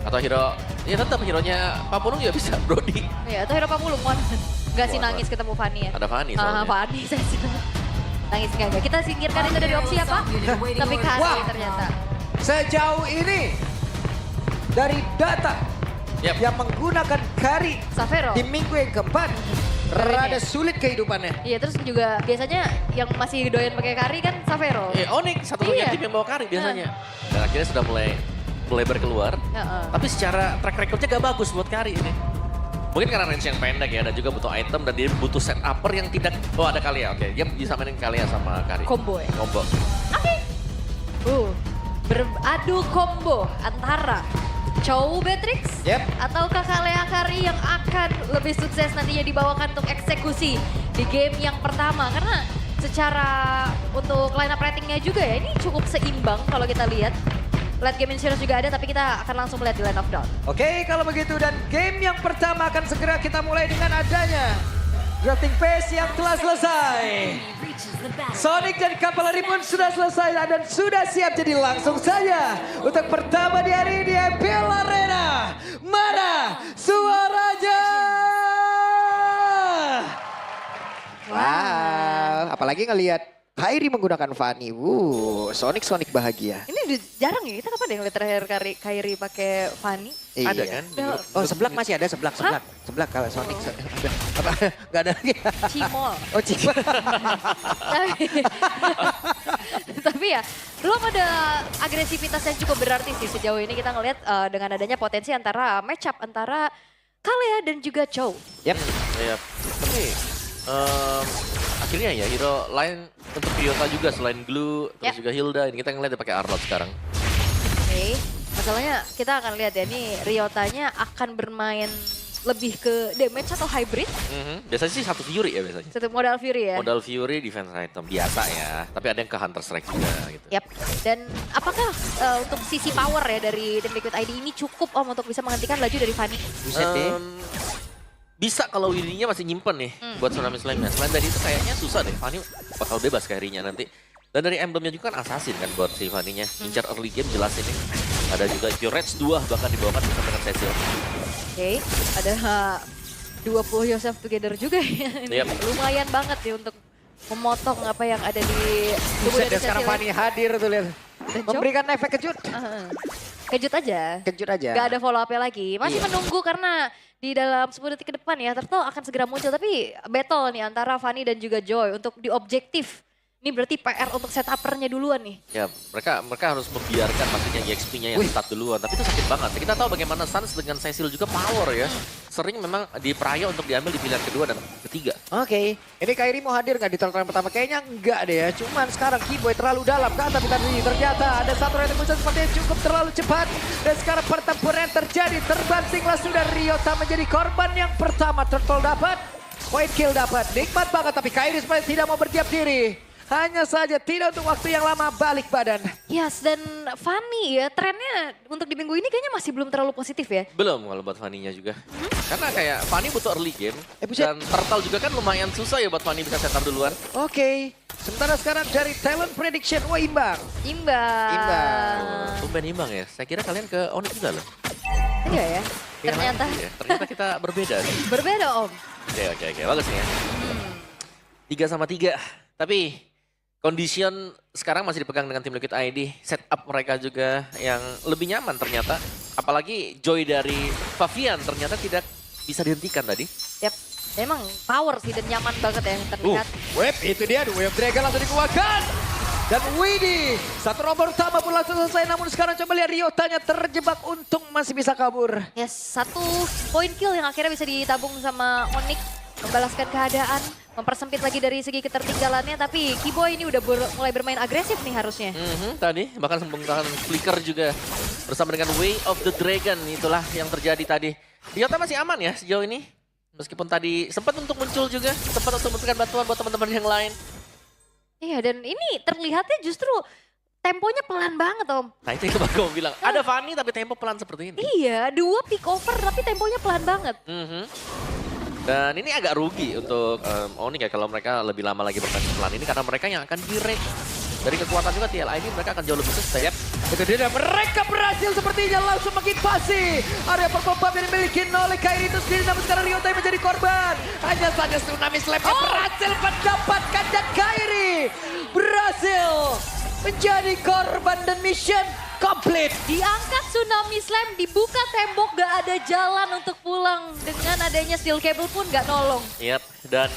Atau hero, ya tetap hero-nya Pamulung juga bisa, Brody. Iya, atau hero Pamulung, Mon. Nggak sih nangis ketemu Fanny ya? Ada Fanny soalnya. Fanny, saya sih. Nangis nggak. Kita singkirkan itu dari opsi apa? Tapi kasih ternyata. Sejauh ini dari data yang menggunakan Kari Savero. di minggu yang keempat rada sulit kehidupannya. Iya, terus juga biasanya yang masih doyan pakai Kari kan Savero. Iya, Onyx satu-satunya tim yang bawa Kari biasanya. Dan akhirnya sudah mulai berkeluar. Tapi secara track recordnya gak bagus buat Kari ini. Mungkin karena range yang pendek ya, dan juga butuh item dan dia butuh set upper yang tidak... Oh ada Kalia, oke. Dia bisa mainin Kalia sama Kari. Combo ya? Combo. Oke. Beradu combo antara Chow Beatrix atau Kalia Kari yang akan lebih sukses nantinya dibawakan untuk eksekusi di game yang pertama. Karena secara untuk line up ratingnya juga ya, ini cukup seimbang kalau kita lihat. Late game insurance juga ada, tapi kita akan langsung melihat di line of down. Oke, kalau begitu dan game yang pertama akan segera kita mulai dengan adanya drafting phase yang telah selesai. Sonic dan Kompilasi pun sudah selesai dan sudah siap, jadi langsung saja untuk pertama di hari ini MPL Arena. Mana suaranya? Wow, apalagi ngelihat Kairi menggunakan Fanny. Sonic bahagia. Ini udah jarang ya, kita kapan yang lihat terakhir Kairi pakai Fanny? Iya. Ada kan? Oh seblak masih ada, seblak kalau Sonic. Gak ada lagi. Cimol. Oh Cimol. Tapi ya, belum ada agresivitas yang cukup berarti sih sejauh ini kita ngelihat dengan adanya potensi antara match up antara Kalia dan juga Chow. Yep. Tapi akhirnya ya hero lain untuk Ryota juga selain Glue, terus juga Hilda. Ini kita ngeliat dia pakai Arnold sekarang. Oke, masalahnya kita akan lihat ya nih Ryotanya akan bermain lebih ke damage atau hybrid. Biasanya sih satu Fury ya biasanya. Satu modal Fury ya. Modal Fury defense item biasa ya, tapi ada yang ke Hunter Strike juga gitu. Yap. Dan apakah untuk sisi power ya dari tim Liquid ID ini cukup Om untuk bisa menghentikan laju dari Fanny? Buset deh. Bisa kalau Winnie-nya masih nyimpen nih buat Tsunami Slam-nya. Selain dari itu kayaknya susah deh, Fanny bakal bebas Kairinya nanti. Dan dari emblemnya juga kan assassin kan buat si Fanny-nya. Incar early game jelas ini. Ada juga Jurets 2 bahkan dibawakan bersama dengan Cecil. Oke, ada 20 Yourself Together juga ya. Lumayan banget nih untuk memotong apa yang ada di tubuh dari Cecil. Sekarang Fanny hadir tuh lihat. Memberikan efek kejut. Kejut aja. Kejut aja. Gak ada follow up-nya lagi. Masih menunggu karena di dalam 10 detik ke depan ya, Turtle akan segera muncul. Tapi battle nih antara Fanny dan juga Joy untuk di objektif. Ini berarti PR untuk setupernya duluan nih. Ya, mereka harus membiarkan maksudnya EXP-nya yang start duluan. Tapi itu sakit banget. Kita tahu bagaimana Suns dengan Cecil juga power ya. Sering memang diperaya untuk diambil di pilihan kedua dan ketiga. Oke, ini Kairi mau hadir nggak di turn pertama? Kayaknya enggak deh ya. Cuman sekarang Keyboy terlalu dalam kan, tapi tadi ternyata ada satu rating muncul sepertinya cukup terlalu cepat. Dan sekarang pertempuran yang terjadi, terbantinglah sudah Ryota menjadi korban yang pertama. Turtle dapat, point kill dapat, nikmat banget. Tapi Kairi sepertinya tidak mau berdiam diri. Hanya saja tidak untuk waktu yang lama balik badan. Yes, dan Fanny ya trennya untuk di minggu ini kayaknya masih belum terlalu positif ya. Belum kalau buat Fanny-nya juga. Karena kayak Fanny butuh early game. Dan Turtle juga kan lumayan susah ya buat Fanny bisa setup duluan. Oke, sementara sekarang dari talent prediction, imbang. Tumben imbang ya. Saya kira kalian ke Onyx juga loh. Iya ya, ternyata. Ternyata kita berbeda nih. Berbeda Om. Oke. Bagus nih ya. 3-3. Tapi condition sekarang masih dipegang dengan tim Liquid ID. Setup mereka juga yang lebih nyaman ternyata. Apalagi Joy dari Favian ternyata tidak bisa dihentikan tadi. Yap, memang power sih dan nyaman banget ya terlihat. Web itu dia, Web Dragon langsung dikeluarkan. Dan Widih, satu robot utama pun langsung selesai. Namun sekarang coba lihat Ryotanya terjebak, untung masih bisa kabur. Yes, satu point kill yang akhirnya bisa ditabung sama Onyx. Membalaskan keadaan, mempersempit lagi dari segi ketertinggalannya. Tapi Keyboy ini udah mulai bermain agresif nih harusnya. Tadi bahkan menggunakan flicker juga bersama dengan Way of the Dragon. Itulah yang terjadi tadi. Ryota masih aman ya sejauh ini. Meskipun tadi sempat untuk muncul juga, sempat untuk memberikan bantuan buat teman-teman yang lain. Iya, dan ini terlihatnya justru temponya pelan banget Om. Nah itu yang aku bilang, ada Fanny tapi tempo pelan seperti ini. Iya, 2 pick over tapi temponya pelan banget. Dan ini agak rugi untuk Onyx ya kalau mereka lebih lama lagi bermain pelan ini karena mereka yang akan direct. Dari kekuatan juga TLI ini mereka akan jauh lebih sustain. Itu dia, dan mereka berhasil sepertinya langsung menginvasi area perpelbab yang dimiliki oleh Kairi itu sendiri. Namun sekarang Ryota yang menjadi korban. Hanya saja tsunami slam yang berhasil mendapatkan, dan Kairi berhasil menjadi korban dan mission complete. Diangkat tsunami slam, dibuka tembok, gak ada jalan untuk pulang. Dengan adanya steel cable pun gak nolong. Yap, dan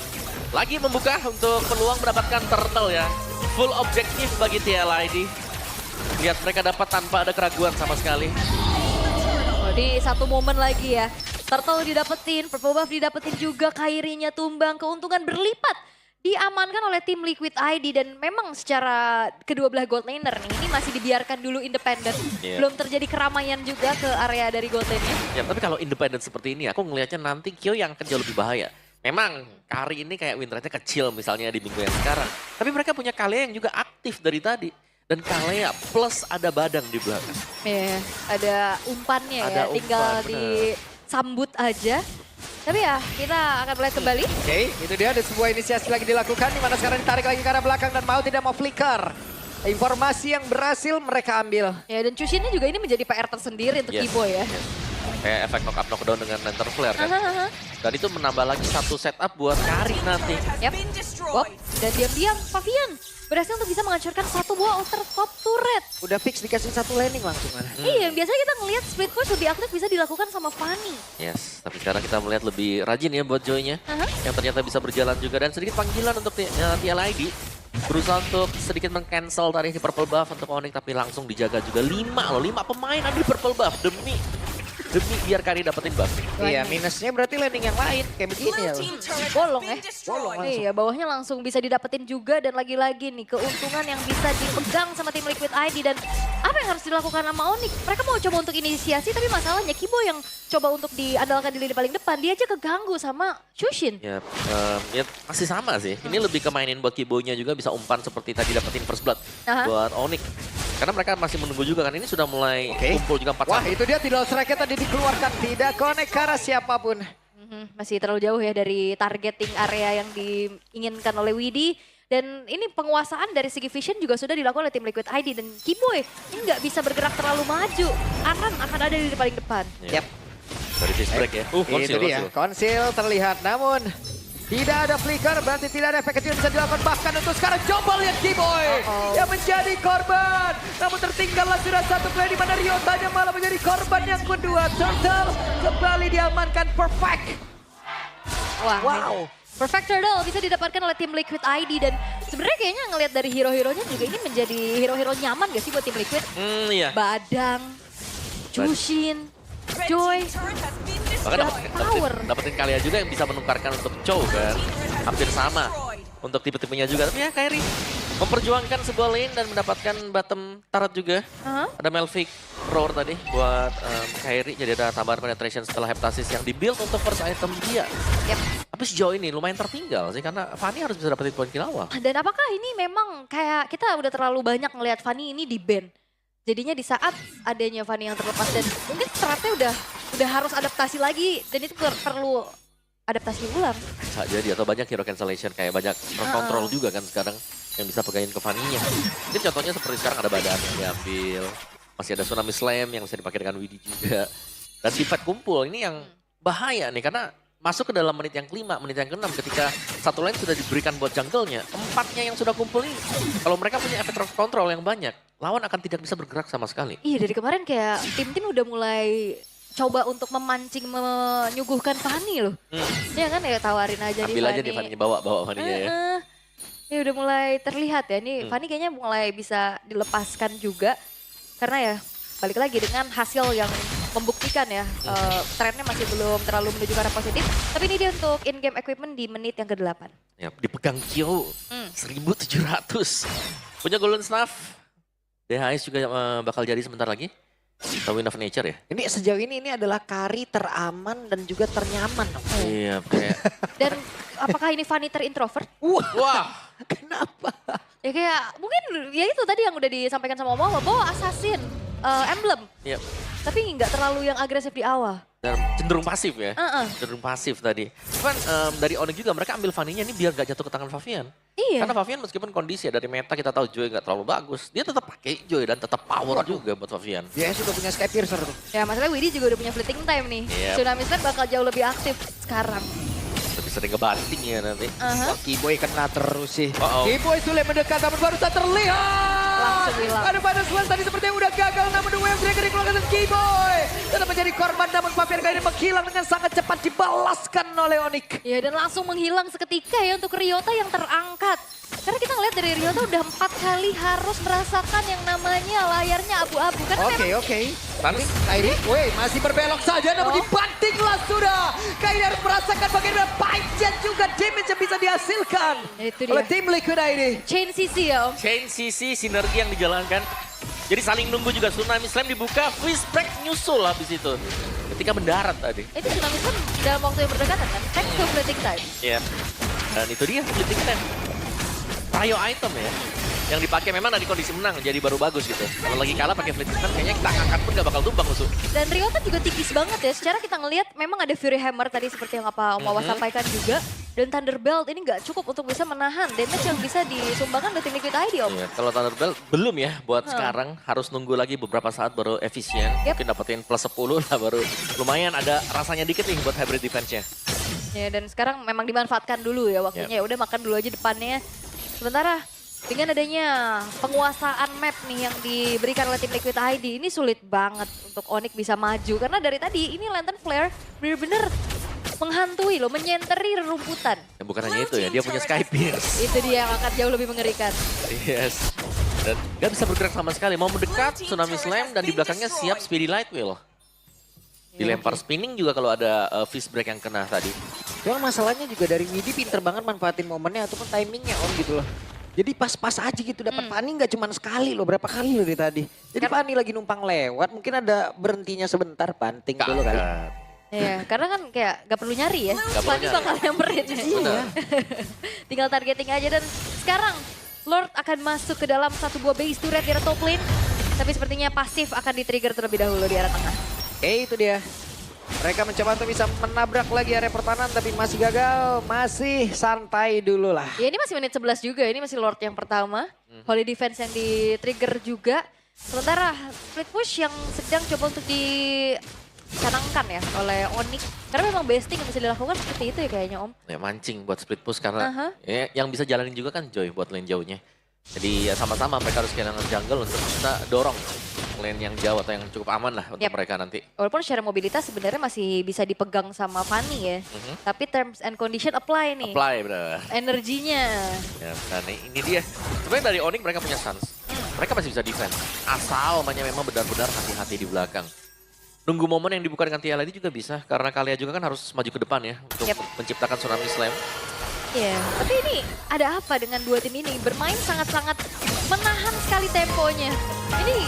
lagi membuka untuk peluang mendapatkan turtle ya. Full objektif bagi TLID. Lihat mereka dapat tanpa ada keraguan sama sekali. Oh, di satu momen lagi ya. Turtle didapetin, purple buff didapetin juga, Kairinya tumbang, keuntungan berlipat. Diamankan oleh tim Liquid ID dan memang secara kedua belah gold laner nih, ini masih dibiarkan dulu independen. Belum terjadi keramaian juga ke area dari gold lane-nya. Ya, tapi kalau independen seperti ini aku ngelihatnya nanti Kyo yang akan jauh lebih bahaya. Memang Kari ini kayak win rate-nya kecil misalnya di minggu yang sekarang. Tapi mereka punya Kalea yang juga aktif dari tadi. Dan Kalea plus ada Badang di belakang. Iya, ada umpannya Ada ya, tinggal umpan, bener. disambut aja. Tapi ya, kita akan melihat kembali. Oke, itu dia, ada sebuah inisiasi lagi dilakukan, di mana sekarang ditarik lagi ke arah belakang dan mau tidak mau flicker. Informasi yang berhasil mereka ambil. Ya, dan Chushinnya juga ini menjadi PR tersendiri untuk Kibo ya. Kayak efek knock up knockdown dengan lantern flare kan. Dan itu menambah lagi satu setup buat Kari nanti. Yap. Wop. Dan diam-diam Pavian berhasil untuk bisa menghancurkan satu buah outer top turret. Udah fix dikasih satu landing langsung. Iya, biasanya kita ngelihat split push lebih aktif bisa dilakukan sama Fanny. Yes, tapi sekarang kita melihat lebih rajin ya buat Joy-nya. Yang ternyata bisa berjalan juga. Dan sedikit panggilan untuk TLID. Berusaha untuk sedikit meng-cancel tadi di purple buff untuk Onyx. Tapi langsung dijaga juga 5 pemain ada di purple buff. Demi biar Kari dapetin buff. Iya, minusnya berarti landing yang lain kayak begini ya. Bolong ya. Bolong langsung. Iya, bawahnya langsung bisa didapetin juga dan lagi-lagi nih keuntungan yang bisa dipegang sama tim Liquid ID. Dan apa yang harus dilakukan sama Onyx? Mereka mau coba untuk inisiasi tapi masalahnya Kibo yang coba untuk diandalkan di lini paling depan, dia aja keganggu sama Chushin. Ya, ya masih sama sih. Ini lebih ke mainin buat Kibonya juga bisa umpan seperti tadi dapetin first blood buat Onyx. Karena mereka masih menunggu juga kan, ini sudah mulai kumpul juga 4-1. Wah, itu dia, tidak strike tadi dikeluarkan, tidak connect ke arah siapapun. Masih terlalu jauh ya dari targeting area yang diinginkan oleh Widi. Dan ini penguasaan dari segi vision juga sudah dilakukan oleh tim Liquid ID. Dan Kiboy ini nggak bisa bergerak terlalu maju. Akan ada di paling depan. Yap. Dari fist break ya. Itu dia, konsil terlihat namun tidak ada flicker, berarti tidak ada efek kecil bisa dilakukan. Bahkan untuk sekarang coba lihat Kiboy yang menjadi korban. Namun tertinggallah sudah satu play di mana Ryotanya malah menjadi korban yang kedua. Turtle kembali diamankan perfect. Wow. Perfect Turtle bisa didapatkan oleh tim Liquid ID. Dan sebenarnya kayaknya ngelihat dari hero-heronya juga ini menjadi hero-hero nyaman gak sih buat tim Liquid? Iya. Badang, Chushin, Joy. Bahkan dapetin Kalea juga yang bisa menukarkan untuk Chow kan. Hampir sama untuk tipe-tipenya juga. Tapi ya Kairi memperjuangkan sebuah lane dan mendapatkan bottom turret juga. Ada Melvic Roar tadi buat Kairi. Jadi ada tambahan penetration setelah heptasis yang dibuild untuk first item dia. Tapi sejauh ini lumayan tertinggal sih karena Fanny harus bisa dapetin poin kill awal. Dan apakah ini memang kayak kita udah terlalu banyak ngelihat Fanny ini di ban? Jadinya di saat adanya Fanny yang terlepas dan mungkin stratnya udah harus adaptasi lagi dan itu perlu adaptasi ulang. Bisa jadi atau banyak hero cancellation kayak banyak kontrol juga kan sekarang yang bisa pegangin ke Fanny-nya. Mungkin contohnya seperti sekarang ada Badan yang diambil. Masih ada Tsunami Slam yang bisa dipakai dengan Widi juga. Dan Tepat kumpul ini yang bahaya nih karena masuk ke dalam menit yang kelima, menit yang keenam ketika satu lane sudah diberikan buat jungle-nya. 4-nya yang sudah kumpul ini, kalau mereka punya efek kontrol yang banyak, lawan akan tidak bisa bergerak sama sekali. Iya, dari kemarin kayak tim-tim udah mulai coba untuk memancing, menyuguhkan Fanny loh. Ya kan ya tawarin aja ambil di Fanny. Aja nih Fanny, bawa Fanny-nya ya. Ya udah mulai terlihat ya, nih Fanny kayaknya mulai bisa dilepaskan juga. Karena ya balik lagi dengan hasil yang membuktikan ya, trennya masih belum terlalu menuju ke arah positif. Tapi ini dia untuk in-game equipment di menit yang ke-8. Ya, dipegang Kyo, 1.700. Punya Golden Staff, DHS juga bakal jadi sebentar lagi. Atau Wind of Nature ya. Ini sejauh ini adalah Kari teraman dan juga ternyaman. Iya, kayak. Dan apakah ini Fanny terintrovert? Wah, kenapa? Ya kayak mungkin ya itu tadi yang udah disampaikan sama Mama bahwa assassin. emblem. Yep. Tapi nggak terlalu yang agresif di awal. Dan cenderung pasif ya. Cenderung pasif tadi. Cuman dari Onyx juga mereka ambil Fanny-nya ini biar gak jatuh ke tangan Favian. Iya. Karena Favian meskipun kondisi ya dari meta kita tahu Joy gak terlalu bagus. Dia tetap pakai Joy dan tetap power juga buat Favian. Dia sudah punya Sky Piercer tuh. Ya masalahnya Widdy juga udah punya fleeting time nih. Yep. Tsunami Slam bakal jauh lebih aktif sekarang. Lebih sering ngebanting ya nanti. Wah, Kiboy kena terus sih. Uh-oh. Kiboy sulit mendekat namun baru tak terlihat. Langsung hilang. Ada pada Swan tadi sepertinya udah gagal namun The Wave Breaker dikeluarkan dari Kiboy. Tetap menjadi korban namun Favian kali ini menghilang dengan sangat cepat dibalaskan oleh Onyx. Ya dan langsung menghilang seketika ya untuk Ryota yang terangkat. Karena kita ngeliat dari Ryota udah 4 kali harus merasakan yang namanya layarnya abu-abu. Karena memang Oke. Panas. Kairi, masih berbelok saja namun dibantinglah sudah. Kairi harus merasakan bagaimana panjang juga damage yang bisa dihasilkan Itu dia. oleh tim Liquid ID. chain CC ya Om. Chain CC sinergi yang dijalankan. Jadi saling nunggu juga Tsunami Slam dibuka, freeze break nyusul habis itu. Ketika mendarat tadi. Itu Tsunami Slam dalam waktu yang berdekatan kan. Thanks to fleeting time. Iya. Dan itu dia flipping time. Trio item ya. Yang dipakai memang dari kondisi menang jadi baru bagus gitu. Kalau lagi kalah pakai flipping time kayaknya kita angkat pun gak bakal tumbang musuh. Dan Ryota juga tipis banget ya. Secara kita ngelihat memang ada Fury Hammer tadi seperti yang apa Om Wawa sampaikan juga. Dan Thunderbelt ini nggak cukup untuk bisa menahan damage yang bisa disumbangkan dari tim Liquid ID Om. Iya, kalau Thunderbelt belum ya buat sekarang. Harus nunggu lagi beberapa saat baru efisien. Yep. Mungkin dapetin plus 10 lah baru lumayan ada rasanya dikit nih buat hybrid defense-nya. Ya dan sekarang memang dimanfaatkan dulu ya waktunya. Ya udah makan dulu aja depannya. Sementara dengan adanya penguasaan map nih yang diberikan oleh tim Liquid ID, ini sulit banget untuk Onyx bisa maju. Karena dari tadi ini Lantern Flare bener-bener menghantui loh, menyenteri rerumputan. Ya, bukan hanya itu ya, dia punya Sky Pierce. Itu dia yang akan jauh lebih mengerikan. Yes. Dan gak bisa bergerak sama sekali. Mau mendekat, Tsunami Slam dan di belakangnya siap Speedy Light Wheel. Dilempar spinning juga kalau ada fist break yang kena tadi. Cuma masalahnya juga dari Widdy pinter banget manfaatin momennya ataupun timingnya Om gitu loh. Jadi pas-pas aja gitu dapat Fanny nggak cuma sekali loh, berapa kali loh dari tadi. Jadi Fanny lagi numpang lewat, mungkin ada berhentinya sebentar, banting dulu kali. Iya, karena kan kayak gak perlu nyari ya. Gak perlu Fanny nyari. bakal nyamperin. Benar. Tinggal targeting aja dan sekarang Lord akan masuk ke dalam satu buah base turret di arah top lane. Tapi sepertinya pasif akan di-trigger terlebih dahulu di arah tengah. Oke itu dia. Mereka mencoba untuk bisa menabrak lagi area pertahanan tapi masih gagal. Masih santai dulu lah. Ya ini masih menit 11 juga, ini masih Lord yang pertama. Holy Defense yang di-trigger juga. Sementara split push yang sedang coba untuk dicanangkan ya oleh Onyx. Karena memang besting yang bisa dilakukan seperti itu ya kayaknya Om. Ya mancing buat split push karena ya, yang bisa jalanin juga kan Joy buat lane jauhnya. Jadi ya sama-sama mereka harus kehilangan jungle untuk kita dorong lane yang jauh atau yang cukup aman lah untuk mereka nanti. Walaupun secara mobilitas sebenarnya masih bisa dipegang sama Fanny ya. Tapi terms and condition apply nih. Apply benar. Energinya. Ya, dan ini dia. Sebenarnya dari Onyx mereka punya stance. Mereka masih bisa defense. Asal mainnya memang benar-benar hati-hati di belakang. Nunggu momen yang dibuka dengan Tia lagi juga bisa. Karena kalian juga kan harus maju ke depan ya. Untuk menciptakan Tsunami Slam. Iya, tapi ini ada apa dengan dua tim ini? Bermain sangat-sangat menahan sekali temponya. Ini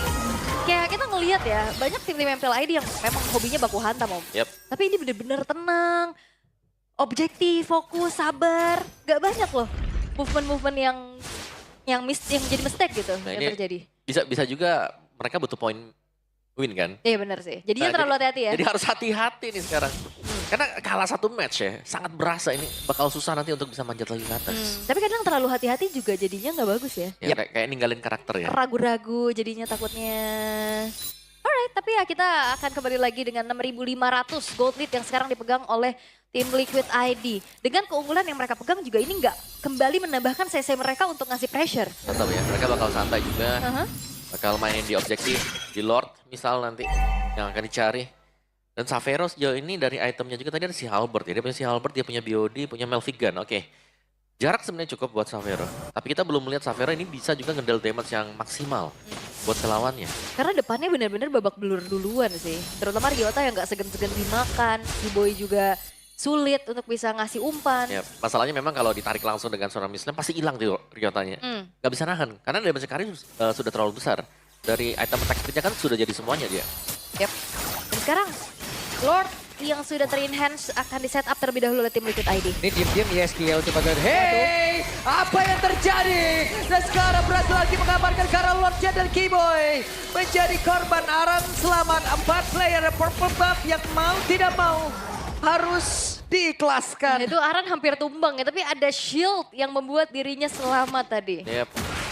kayak kita ngelihat ya, banyak tim-tim MLBB yang memang hobinya baku hantam Om. Tapi ini bener-bener tenang, objektif, fokus, sabar. Gak banyak loh movement-movement yang jadi mistake gitu Nah, yang ini terjadi. Bisa juga mereka butuh poin win kan. Iya benar sih, jadinya Nah, terlalu hati-hati ya. Jadi harus hati-hati nih sekarang. Karena kalah satu match ya, sangat berasa ini bakal susah nanti untuk bisa manjat lagi ke atas. Tapi kadang terlalu hati-hati juga jadinya nggak bagus ya. Ya, kayak ninggalin karakter ya. Ragu-ragu jadinya takutnya. Alright, tapi ya kita akan kembali lagi dengan 6.500 gold lead yang sekarang dipegang oleh tim Liquid ID. Dengan keunggulan yang mereka pegang juga ini nggak kembali menambahkan CC mereka untuk ngasih pressure. Tetap ya, mereka bakal santai juga. Bakal mainin di objektif, di Lord misal nanti yang akan dicari. Dan Savero sejauh ini dari itemnya juga tadi ada si Halberd ya. Dia punya si Halberd, dia punya BOD, punya Melvigan. Oke. Jarak sebenarnya cukup buat Savero. Tapi kita belum melihat Savero ini bisa juga ngedel damage yang maksimal buat lawannya. Karena depannya benar-benar babak belur duluan sih. Terutama Ryota yang nggak segen-segen dimakan. Si Boy juga sulit untuk bisa ngasih umpan. Ya, masalahnya memang kalau ditarik langsung dengan Tsunami Slam pasti hilang tuh Ryotanya. Gak bisa nahan. Karena damage Karim sudah terlalu besar. Dari item attack speed-nya kan sudah jadi semuanya dia. Dan sekarang Lord yang sudah ter-enhance akan di-setup terlebih dahulu oleh tim Liquid ID. Ini diam-diam Yeskiel coba lihat. Hey, apa yang terjadi? Dan sekarang berhasil lagi mengamankan karena Lordnya dan Keyboy menjadi korban Aran. Selamat 4 player purple buff yang mau tidak mau harus diikhlaskan. Itu Aran hampir tumbang ya, tapi ada shield yang membuat dirinya selamat tadi. Yep.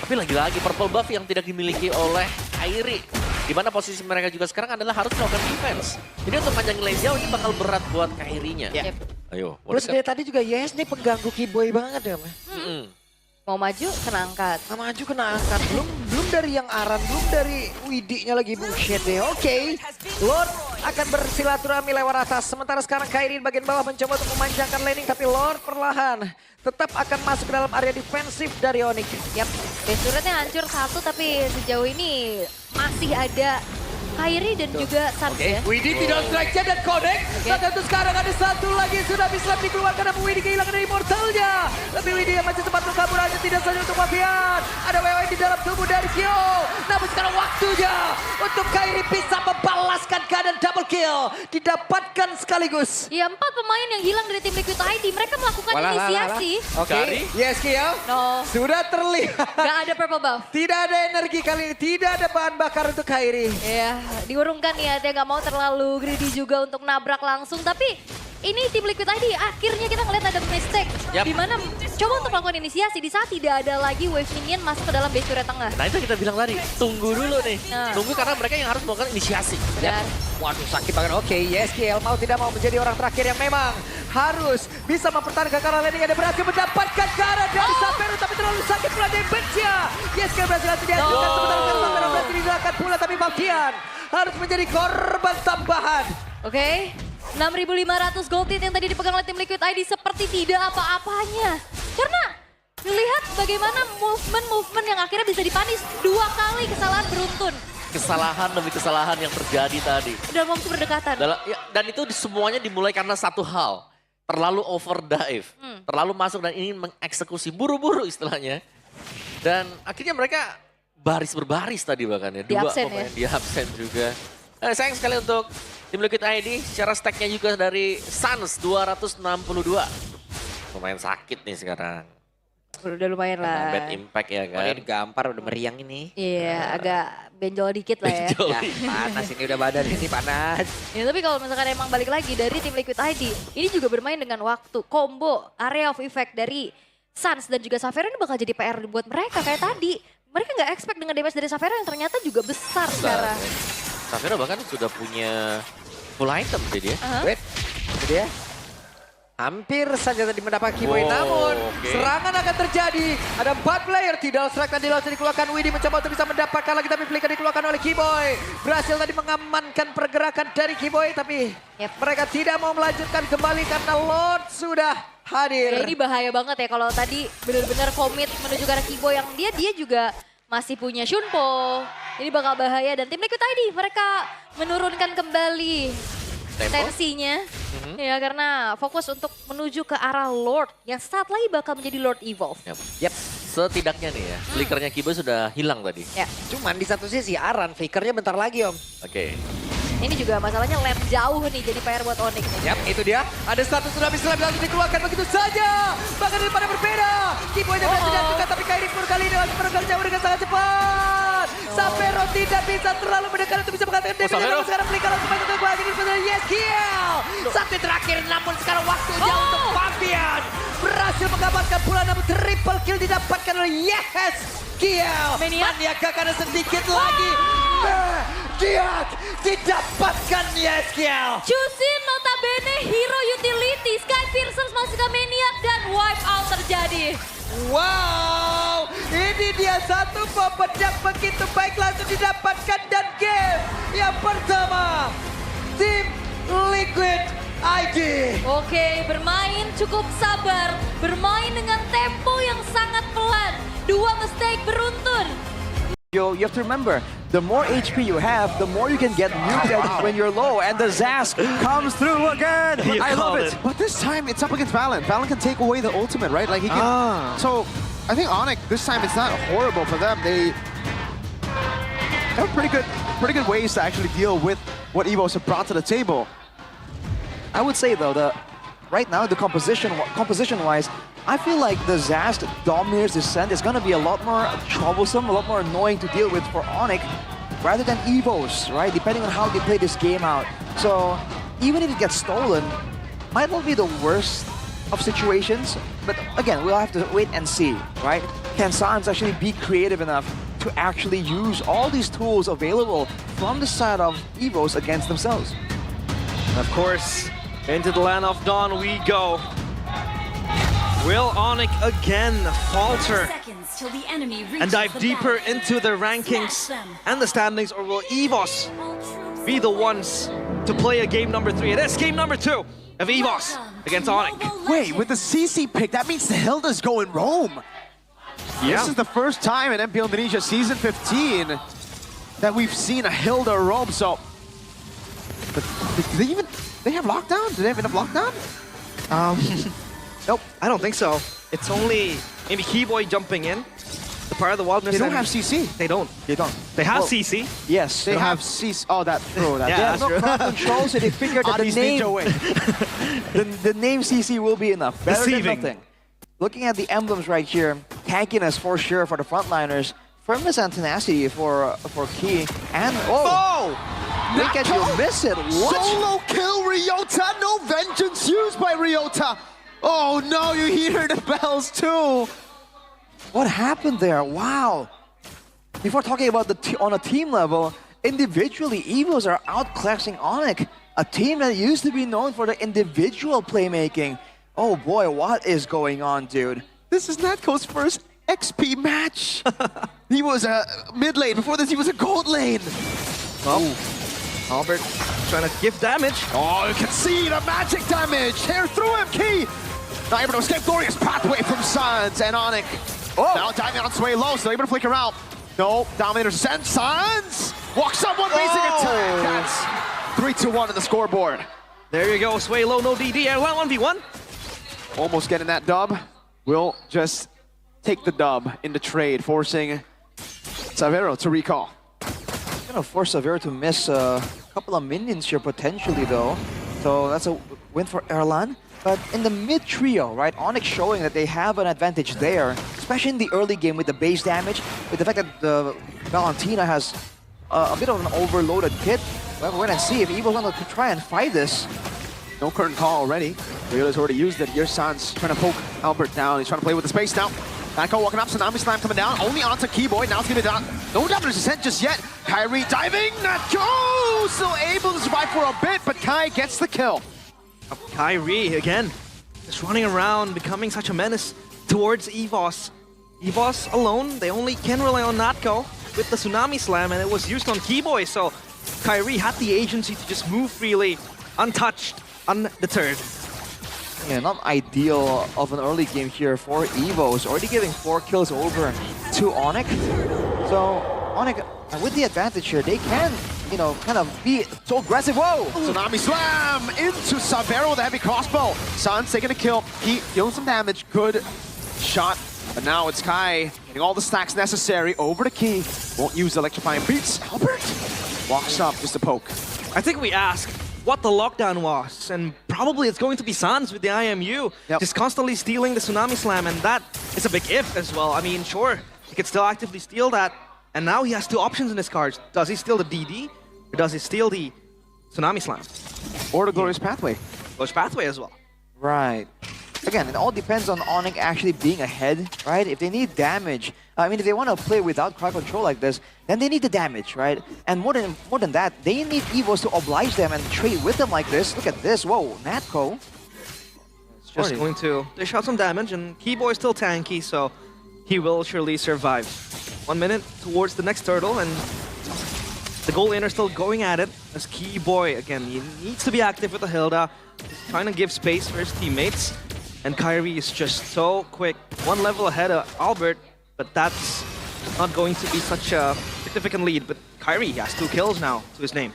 Tapi lagi-lagi purple buff yang tidak dimiliki oleh Kairi. Di mana posisi mereka juga sekarang adalah harus melakukan defense. Jadi untuk panjangin lane jauh ini bakal berat buat Kairinya. Ya. Ayo, Terus dia tadi juga Yes nih pengganggu Keyboy banget ya. Mau maju, kena angkat. Nah, maju kena angkat. Belum dari yang Aran, belum dari Widinya lagi bullshit deh. Oke. Lord akan bersilaturahmi lewat atas. Sementara sekarang Kairi di bagian bawah mencoba untuk memanjangkan laning. Tapi Lord perlahan tetap akan masuk ke dalam area defensif dari Onyx. Yap, base turretnya hancur satu tapi sejauh ini masih ada Kairi dan juga Sans ya. Widi tidak strike dan connect. Saat itu sekarang ada satu lagi sudah bisa dikeluarkan namun Widi kehilangan dari immortalnya. Tapi Widi yang masih sempat kabur aja tidak saja untuk Mafian. Ada WW di dalam tubuh dari Kyo. Namun sekarang waktunya untuk Kairi bisa membalaskan keadaan double kill. Didapatkan sekaligus. Ya 4 pemain yang hilang dari tim Liquid ID. Mereka melakukan inisiasi. Oke, yes Kyo. No, Sudah terlihat. gak ada purple buff. Tidak ada energi kali ini. Tidak ada bahan bakar untuk Kairi. Ya, diurungkan ya, dia nggak mau terlalu greedy juga untuk nabrak langsung. Tapi ini tim Liquid ID akhirnya kita ngeliat ada mistake. Yap. Di mana coba untuk melakukan inisiasi di saat tidak ada lagi wave minion masuk ke dalam base turret tengah. Nah itu kita bilang tadi, tunggu dulu nih. Nah. Tunggu karena mereka yang harus melakukan inisiasi. Dan Waduh sakit banget. Oke, YSKL mau tidak mau menjadi orang terakhir yang memang harus bisa mempertahankan karena landing. Ada berhasil mendapatkan cara dari Sapero tapi terlalu sakit pula damage-nya. YSKL berhasil dihancurkan sementara Sapero berhasil dilakukan pula tapi Mafian harus menjadi korban tambahan. oke, 6.500 gold hit yang tadi dipegang oleh tim Liquid ID seperti tidak apa-apanya. Karena lihat bagaimana movement yang akhirnya bisa dipanis 2 kali kesalahan beruntun. Kesalahan demi kesalahan yang terjadi tadi. Dalam waktu berdekatan. Dan itu semuanya dimulai karena satu hal. Terlalu overdive. Terlalu masuk dan ingin mengeksekusi buru-buru istilahnya. Dan akhirnya mereka baris berbaris tadi bahkan ya. Di absen pemain di absen juga. Sayang sekali untuk tim Liquid ID. Secara stacknya juga dari Sans 262. Lumayan sakit nih sekarang. Udah lumayan Karena lah. bad impact ya kan. Ini gampar udah meriang ini. Iya, agak benjol dikit lah ya. Benjol. Ya, panas ini udah badan ini panas. Ya, tapi kalau misalkan emang balik lagi dari tim Liquid ID, ini juga bermain dengan waktu. Combo, area of effect dari Sans dan juga Savera ini bakal jadi PR buat mereka kayak tadi. Mereka nggak expect dengan damage dari Savera yang ternyata juga besar sekarang. Savera bahkan sudah punya full item jadi ya. Wait, itu dia. Hampir saja tadi mendapat Keyboy, namun serangan akan terjadi. Ada 4 player, tidak strike tadi langsung dikeluarkan. Widi mencoba untuk bisa mendapatkan lagi, tapi flicker dikeluarkan oleh Keyboy. Berhasil tadi mengamankan pergerakan dari Keyboy, tapi mereka tidak mau melanjutkan kembali karena Lord sudah hadir. Ya, ini bahaya banget ya kalau tadi benar-benar komit menuju ke arah Keyboy yang dia juga masih punya Shunpo. Ini bakal bahaya dan tim Liquid ID mereka menurunkan kembali tensinya. Ya karena fokus untuk menuju ke arah Lord yang saat lagi bakal menjadi Lord Evolve. Yep. Setidaknya nih ya, flickernya Kibo sudah hilang tadi. Ya. Cuman di satu sisi Aran, flickernya bentar lagi Om. Oke. Ini juga masalahnya lane jauh nih jadi PR buat Onyx nih. Yap, itu dia. Ada satu tsunami selam langsung dikeluarkan begitu saja. Bahkan daripada berbeda. Keyboy berhasil dihancurkan tapi Kairi pun kali ini langsung meregang jauh dengan sangat cepat. Sapero tidak bisa terlalu mendekat untuk bisa mengatakan damage. Namun sekarang flicker langsung masuk ke bagian ini pada yes kill. Satu terakhir namun sekarang waktunya untuk Fabian. Berhasil mengamankan pula namun triple kill didapatkan oleh yes kill. Maniac akan sedikit lagi. Dia didapatkan yes kill. Chusin notabene hero utility. Sky Piercers masuk ke Maniac dan wipe out terjadi. Wow, ini dia satu pembedak begitu baik langsung didapatkan dan game yang pertama tim Liquid ID. Oke, bermain cukup sabar, bermain dengan tempo yang sangat pelan. 2 mistake beruntun. You have to remember, the more HP you have, the more you can get muted when you're low, and the Zask comes through again. I love it. But this time it's up against Valen. Valen can take away the ultimate, right? Like he can. So I think Onyx this time it's not horrible for them. They have pretty good ways to actually deal with what Evo's have brought to the table. I would say though, right now the composition-wise, I feel like the Zast Domineer's Descent is gonna be a lot more troublesome, a lot more annoying to deal with for Onyx, rather than Evos, right? Depending on how they play this game out. So even if it gets stolen, might not be the worst of situations, but again, we'll have to wait and see, right? Can Sans actually be creative enough to actually use all these tools available from the side of Evos against themselves? Of course, into the land of dawn we go. Will Onyx again falter and dive deeper into the rankings and the standings, or will Evos be the ones to play a game number 3? It is game number 2 of Evos against Onyx. Wait, with the CC pick, that means the Hilda's going Rome. Yeah. This is the first time in MPL Indonesia Season 15 that we've seen a Hilda roam, so... But do they have lockdown? Do they have enough lockdown? Nope, I don't think so. It's only maybe Keyboy jumping in. The part of the wilderness. They don't have CC. They don't. They don't. They have Well, CC. Yes, They have CC. Oh, that's true. Yeah, They have that's no true. crowd control, so they figured that Adi's ninja way. the name CC will be enough. Better Deceiving. than nothing. Looking at the emblems right here, tankiness for sure for the frontliners, firmness and tenacity for Key, and look at you miss it. What? Solo kill Ryota. No vengeance used by Ryota. Oh no, you hear the bells too. What happened there? Wow. Before talking about on a team level, individually, Evos are outclassing Onyx, a team that used to be known for the individual playmaking. Oh boy, what is going on, dude? This is Natco's first XP match. He was a mid lane. Before this, he was a gold lane. Oh, Albert trying to give damage. Oh, you can see the magic damage. Hair through him, Key. Not able to escape. Glorious pathway from Sans and Onyx. Oh, now diving on sway low, so able to flicker out. No, Dominator sends Sans. Walks up one basic attack. That's 3-1 on the scoreboard. There you go, Sway low, no DD, Airline 1v1. Almost getting that dub. Will just take the dub in the trade, forcing Savero to recall. Gonna force Savero to miss a couple of minions here potentially though. So that's a win for Erlan. But in the mid trio, right, Onyx showing that they have an advantage there, especially in the early game with the base damage, with the fact that the Valentina has a bit of an overloaded kit. Well, we're gonna see if Evil's gonna try and fight this. No curtain call already. Riota's already used it. Here's Sans trying to poke Albert down. He's trying to play with the space now. Nako walking up, Tsunami Slam coming down. Only onto Keyboy. Now it's gonna be down. No damage descent just yet. Kyrie diving. Nako still able to survive for a bit, but Kai gets the kill. Kyrie again, just running around, becoming such a menace towards Evos. Evos alone, they only can rely on Natko with the Tsunami Slam, and it was used on Keyboy, so Kyrie had the agency to just move freely, untouched, undeterred. Yeah, not ideal of an early game here for Evos. Already giving 4 kills over to Onyx. So Onyx, with the advantage here, they can, you know, kind of be so aggressive. Whoa! Tsunami Slam into Savero with a heavy crossbow. Sans taking a kill. He dealing some damage. Good shot. But now it's Kai getting all the stacks necessary over the Key. Won't use electrifying beats. Albert walks up just to poke. I think we asked what the lockdown was, and probably it's going to be Sans with the IMU, just constantly stealing the Tsunami Slam, and that is a big if as well. I mean, sure, he could still actively steal that, and now he has 2 options in his cards. Does he steal the DD, or does he steal the Tsunami Slam? Or the Glorious Pathway. Glorious Pathway as well. Right. Again, it all depends on Onyx actually being ahead, right? If they need damage, I mean, if they want to play without crowd control like this, then they need the damage, right? And more than that, they need Evos to oblige them and trade with them like this. Look at this. Whoa, Natko. Just going to dish out some damage, and Keyboy is still tanky, so he will surely survive. 1 minute towards the next turtle, and the goal laner still going at it as Keyboy, again, he needs to be active with the Hilda. He's trying to give space for his teammates, and Kyrie is just so quick. 1 level ahead of Albert, but that's not going to be such a significant lead. But Kyrie has 2 kills now to his name.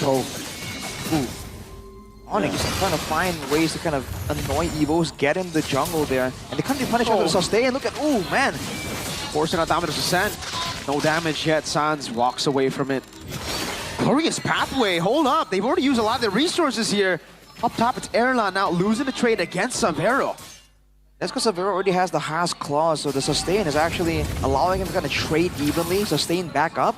Ooh. Onyx is trying to find ways to kind of annoy Evos, get in the jungle there, and they can't be punished after the sustain. Look at, ooh, man. Forcing out Dominator's Descent. No damage yet. Sans walks away from it. Glorious pathway, hold up. They've already used a lot of their resources here. Up top, it's Erlan now losing the trade against Savero. That's because Savero already has the Haas clause, so the sustain is actually allowing him to kind of trade evenly, sustain back up.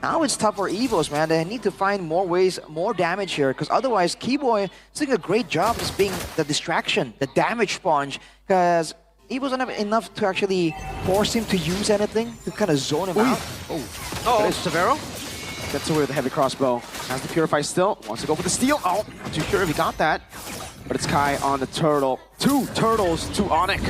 Now it's tough for Evos, man. They need to find more ways, more damage here, because otherwise Keyboy is doing a great job just being the distraction, the damage sponge, because Evos don't have enough to actually force him to use anything, to kind of zone him out. Oh, Savero gets away with the heavy crossbow. Has the Purify still, wants to go for the steal. Oh, not too sure if he got that. But it's Kai on the turtle. 2 turtles to Onyx.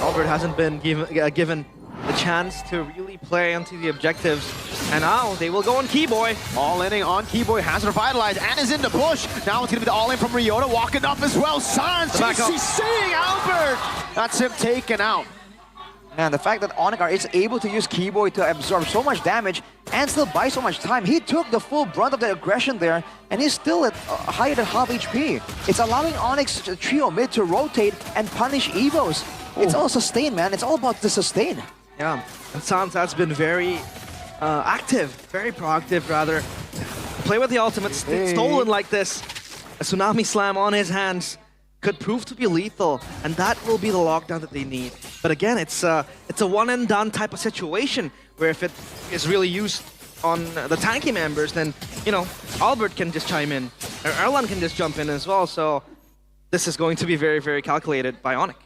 Albert hasn't been given the chance to really play onto the objectives. And now they will go on Keyboy. All-inning on Keyboy, has revitalized and is in the bush. Now it's going to be the all-in from Ryota, walking up as well. Sans, he's seeing Albert. That's him taken out. Man, the fact that Onyx is able to use Keyboy to absorb so much damage and still buy so much time. He took the full brunt of the aggression there, and he's still at higher than half HP. It's allowing Onyx trio mid to rotate and punish Evos. It's all sustain, man. It's all about the sustain. Yeah, and Sans has been very active, very proactive rather. Play with the ultimate stolen like this. A Tsunami Slam on his hands could prove to be lethal, and that will be the lockdown that they need. But again, it's a one and done type of situation where if it is really used on the tanky members, then, you know, Albert can just chime in, or Erlan can just jump in as well. So this is going to be very, very calculated by Onyx.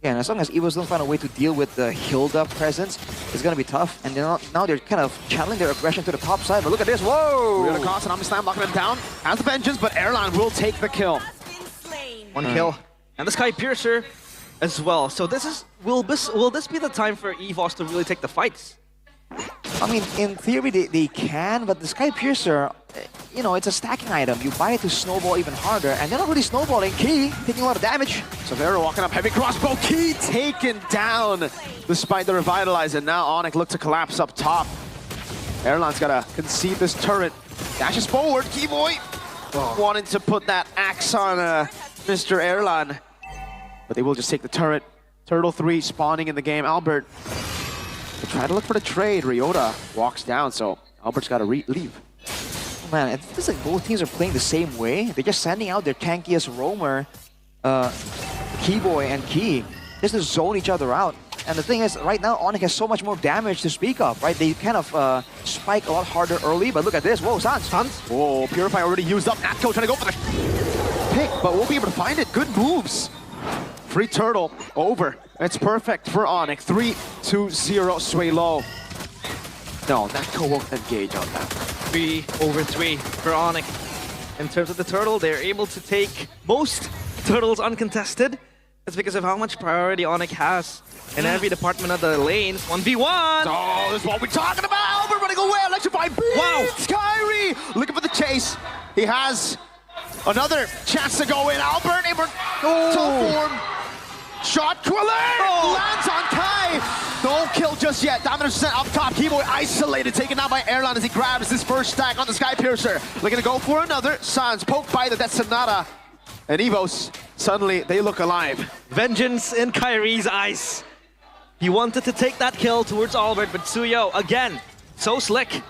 Yeah, as long as Evos don't find a way to deal with the Hilda presence, it's going to be tough. And now they're kind of channeling their aggression to the top side. But look at this, whoa! Ryota cross, Tsunami Slam locking him down. Has the vengeance, but Erlan will take the kill. 1 kill. And the Sky Piercer as well. So this is will this be the time for EVOS to really take the fights? I mean, in theory, they can, but the Sky Piercer, you know, it's a stacking item. You buy it to snowball even harder, and they're not really snowballing. Key taking a lot of damage. Savero walking up, heavy crossbow. Key taken down despite the revitalize, and now Onyx look to collapse up top. Erlan's gotta concede this turret. Dashes forward, Keyboy wanting to put that axe on Mr. Erlan, but they will just take the turret. Turtle 3 spawning in the game. Albert, they try to look for the trade. Ryota walks down, so Albert's got to leave. Oh, man, it feels like both teams are playing the same way. They're just sending out their tankiest roamer, Keyboy and Key, just to zone each other out. And the thing is, right now, Onyx has so much more damage to speak of, right? They kind of spike a lot harder early, but look at this. Whoa, Sans. Whoa, Purify already used up. Natko trying to go for the pick, but we'll be able to find it. Good moves. Free turtle over. It's perfect for Onyx. 3-2-0, sway low. No, Natko won't engage on that. 3/3 for Onyx. In terms of the turtle, they're able to take most turtles uncontested. That's because of how much priority Onyx has in every department of the lanes. 1v1! Oh, this is what we're talking about! Albert running away, electrified beat! Wow! Kyrie looking for the chase. He has another chance to go in. Albert able to form. Shot alert! Lands on Kai! No kill just yet. Dominance % up top. Keyboy isolated, taken out by Erlan as he grabs his first stack on the Sky Piercer. Looking to go for another. Sans poked by the Death Sonata. And Evos, suddenly they look alive. Vengeance in Kyrie's eyes. He wanted to take that kill towards Albert, but Suyo, again, so slick.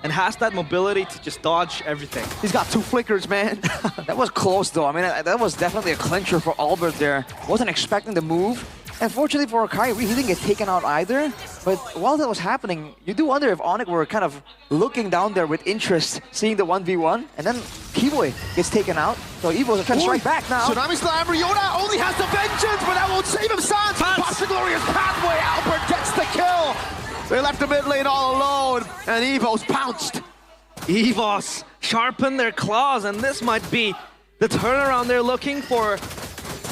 And has that mobility to just dodge everything. He's got 2 flickers, man. That was close, though. I mean, that was definitely a clincher for Albert there. Wasn't expecting the move. And fortunately for Kyrie, he didn't get taken out either. But while that was happening, you do wonder if Onyx were kind of looking down there with interest, seeing the 1v1. And then Keyboy gets taken out. So Evo's are trying to strike back now. Tsunami Slam, Ryota only has the vengeance, but that won't save him. Sans pops the glorious pathway. Albert gets the kill. They left the mid lane all alone, and Evos pounced. EVOS sharpen their claws, and this might be the turnaround they're looking for.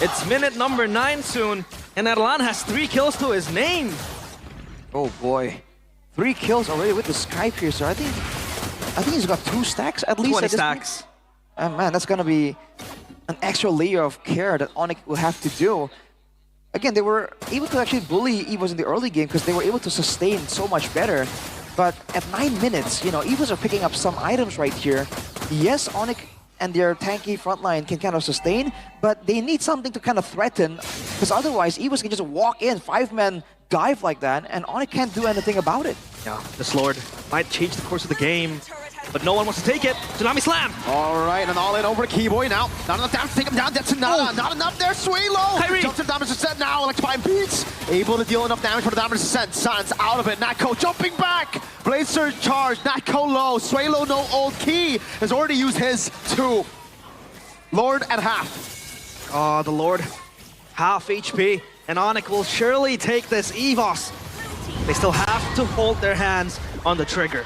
It's minute number 9 soon, and Erlan has 3 kills to his name. Oh boy. 3 kills already with the Sky Piercer. I think he's got 2 stacks at least. 20 stacks. Man, that's gonna be an extra layer of care that Onyx will have to do. Again, they were able to actually bully Evos in the early game because they were able to sustain so much better. But at 9 minutes, you know, Evos are picking up some items right here. Yes, Onyx and their tanky frontline can kind of sustain, but they need something to kind of threaten, because otherwise Evos can just walk in, 5-man dive like that, and Onyx can't do anything about it. Yeah, this Lord might change the course of the game. but no one wants to take it. Tsunami Slam! All right, and all in over to Keyboy now. Not enough damage to take him down. That's not enough there. Swalo! Kairi. Jumps to damage descent now. Electrifying beats. Able to deal enough damage for the damage descent. Sans out of it. Natko jumping back. Blade Surge charge. Natko low. Swalo no ult. Key has already used his too. Lord at half. Oh, the Lord. Half HP. And Onyx will surely take this EVOS. They still have to hold their hands on the trigger.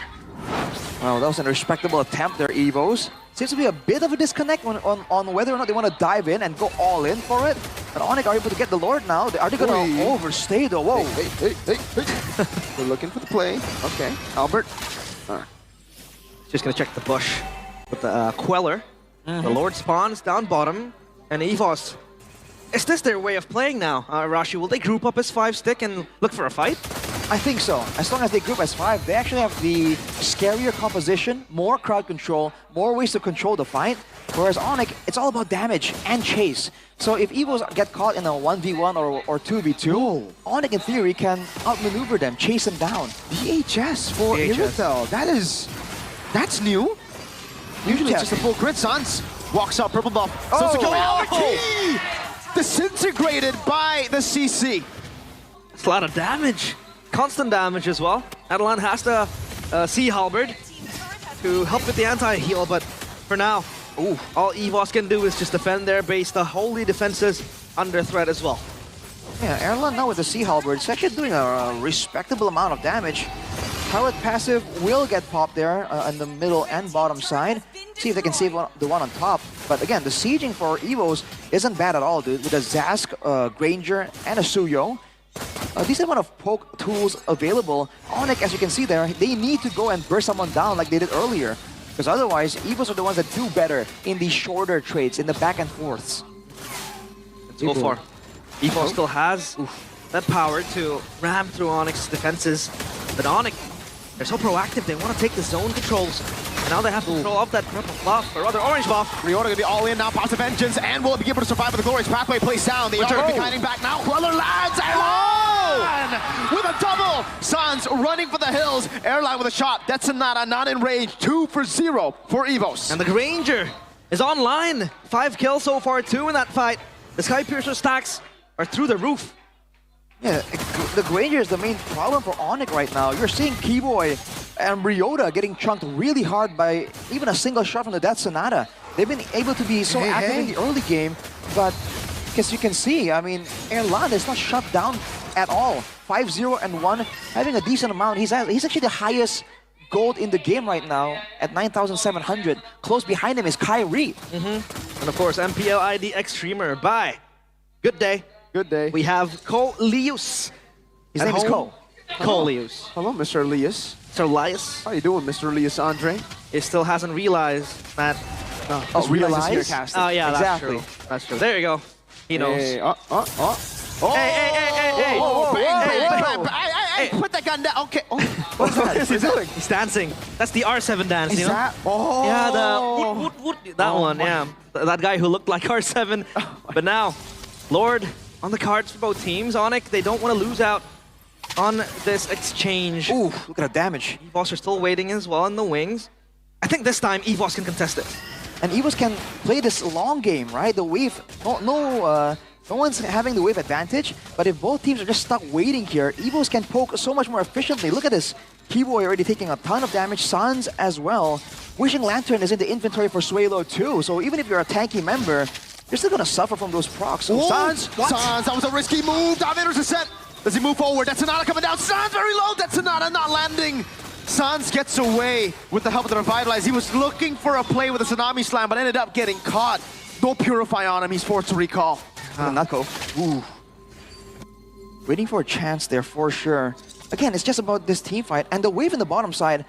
Well, that was a respectable attempt there, Evos. Seems to be a bit of a disconnect on whether or not they want to dive in and go all in for it. But Onyx are able to get the Lord now. Are they going to overstay though? Whoa. Hey. They're looking for the play. Okay, Albert. Just gonna check the bush with the Queller. The Lord spawns down bottom, and EVOS. Is this their way of playing now, Rashi? Will they group up as 5-stick and look for a fight? I think so. As long as they group as 5, they actually have the scarier composition, more crowd control, more ways to control the fight. Whereas Onyx, it's all about damage and chase. So if Evos get caught in a 1v1 or 2v2, Onyx in theory can outmaneuver them, chase them down. VHS for VHS. Irithel. That's new. Usually it's just a full crit. Sans walks up, purple buff. Key! Disintegrated by the CC. It's a lot of damage. Constant damage as well. Adelan has the Sea Halberd to help with the anti-heal, but for now, all EVOS can do is just defend their base. The holy defenses under threat as well. Yeah, Erlan now with the Sea Halberd, it's actually doing a respectable amount of damage. Pilot passive will get popped there on the middle and bottom side. See if they can save the one on top. But again, the sieging for Evos isn't bad at all, dude. With a Zask, Granger, and a Suyo. A decent amount of poke tools available. Onyx, as you can see there, they need to go and burst someone down like they did earlier. Because otherwise, Evos are the ones that do better in these shorter trades, in the back and forths. Let's go for EVOS still has that power to ram through Onyx's defenses. But Onyx, they're so proactive, they want to take the zone controls. And now they have to control up that purple buff, or rather orange buff. Reorder gonna be all in now, Passive Vengeance, and will be able to survive with the glorious pathway placed down. They are behind back now. Queller lands, Airline with a double. Sans running for the hills. Airline with a shot. That's not in range. 2 for 0 for Evos. And the Granger is online. 5 kills so far, 2 in that fight. The Sky Piercer stacks are through the roof. Yeah, the Granger is the main problem for Onyx right now. You're seeing Keyboy and Ryota getting chunked really hard by even a single shot from the Death Sonata. They've been able to be so active in the early game, but as you can see, I mean, Erlan is not shut down at all. 5-0 and 1, having a decent amount. He's actually the highest gold in the game right now at 9,700. Close behind him is Kyrie. And of course, MPL ID X streamer by Good Day. Good day. We have Ko Lius. His name is Ko. Ko Lius. Hello, Mr. Elias. Sir Elias. How you doing, Mr. Elias Andre? He still hasn't realized that. Oh, realize? Oh yeah, Exactly. that's true. That's true. There you go. He knows. Hey, Hey! Hey, put that gun down. Okay. Oh, what's that? What's he doing? He's dancing. That's the R7 dance, Is you know? that? Oh. Yeah, the woot. That one, yeah. That guy who looked like R7. But now, Lord on the cards for both teams. Onyx, they don't want to lose out on this exchange. Ooh, look at the damage. EVOS are still waiting as well in the wings. I think this time EVOS can contest it. And Evos can play this long game, right? The wave, no one's having the wave advantage, but if both teams are just stuck waiting here, Evos can poke so much more efficiently. Look at this. Keyboy already taking a ton of damage, Sans as well. Wishing Lantern is in the inventory for Swalo too, so even if you're a tanky member, you're still gonna suffer from those procs. So Sans, that was a risky move. Dominator's descent. Does he move forward? That's Sonata coming down. Sans very low. That's Sonata not landing. Sans gets away with the help of the Revitalize. He was looking for a play with a Tsunami Slam, but ended up getting caught. No Purify on him. He's forced to recall. Natko. Ooh. Waiting for a chance there for sure. Again, it's just about this team fight. And the wave in the bottom side,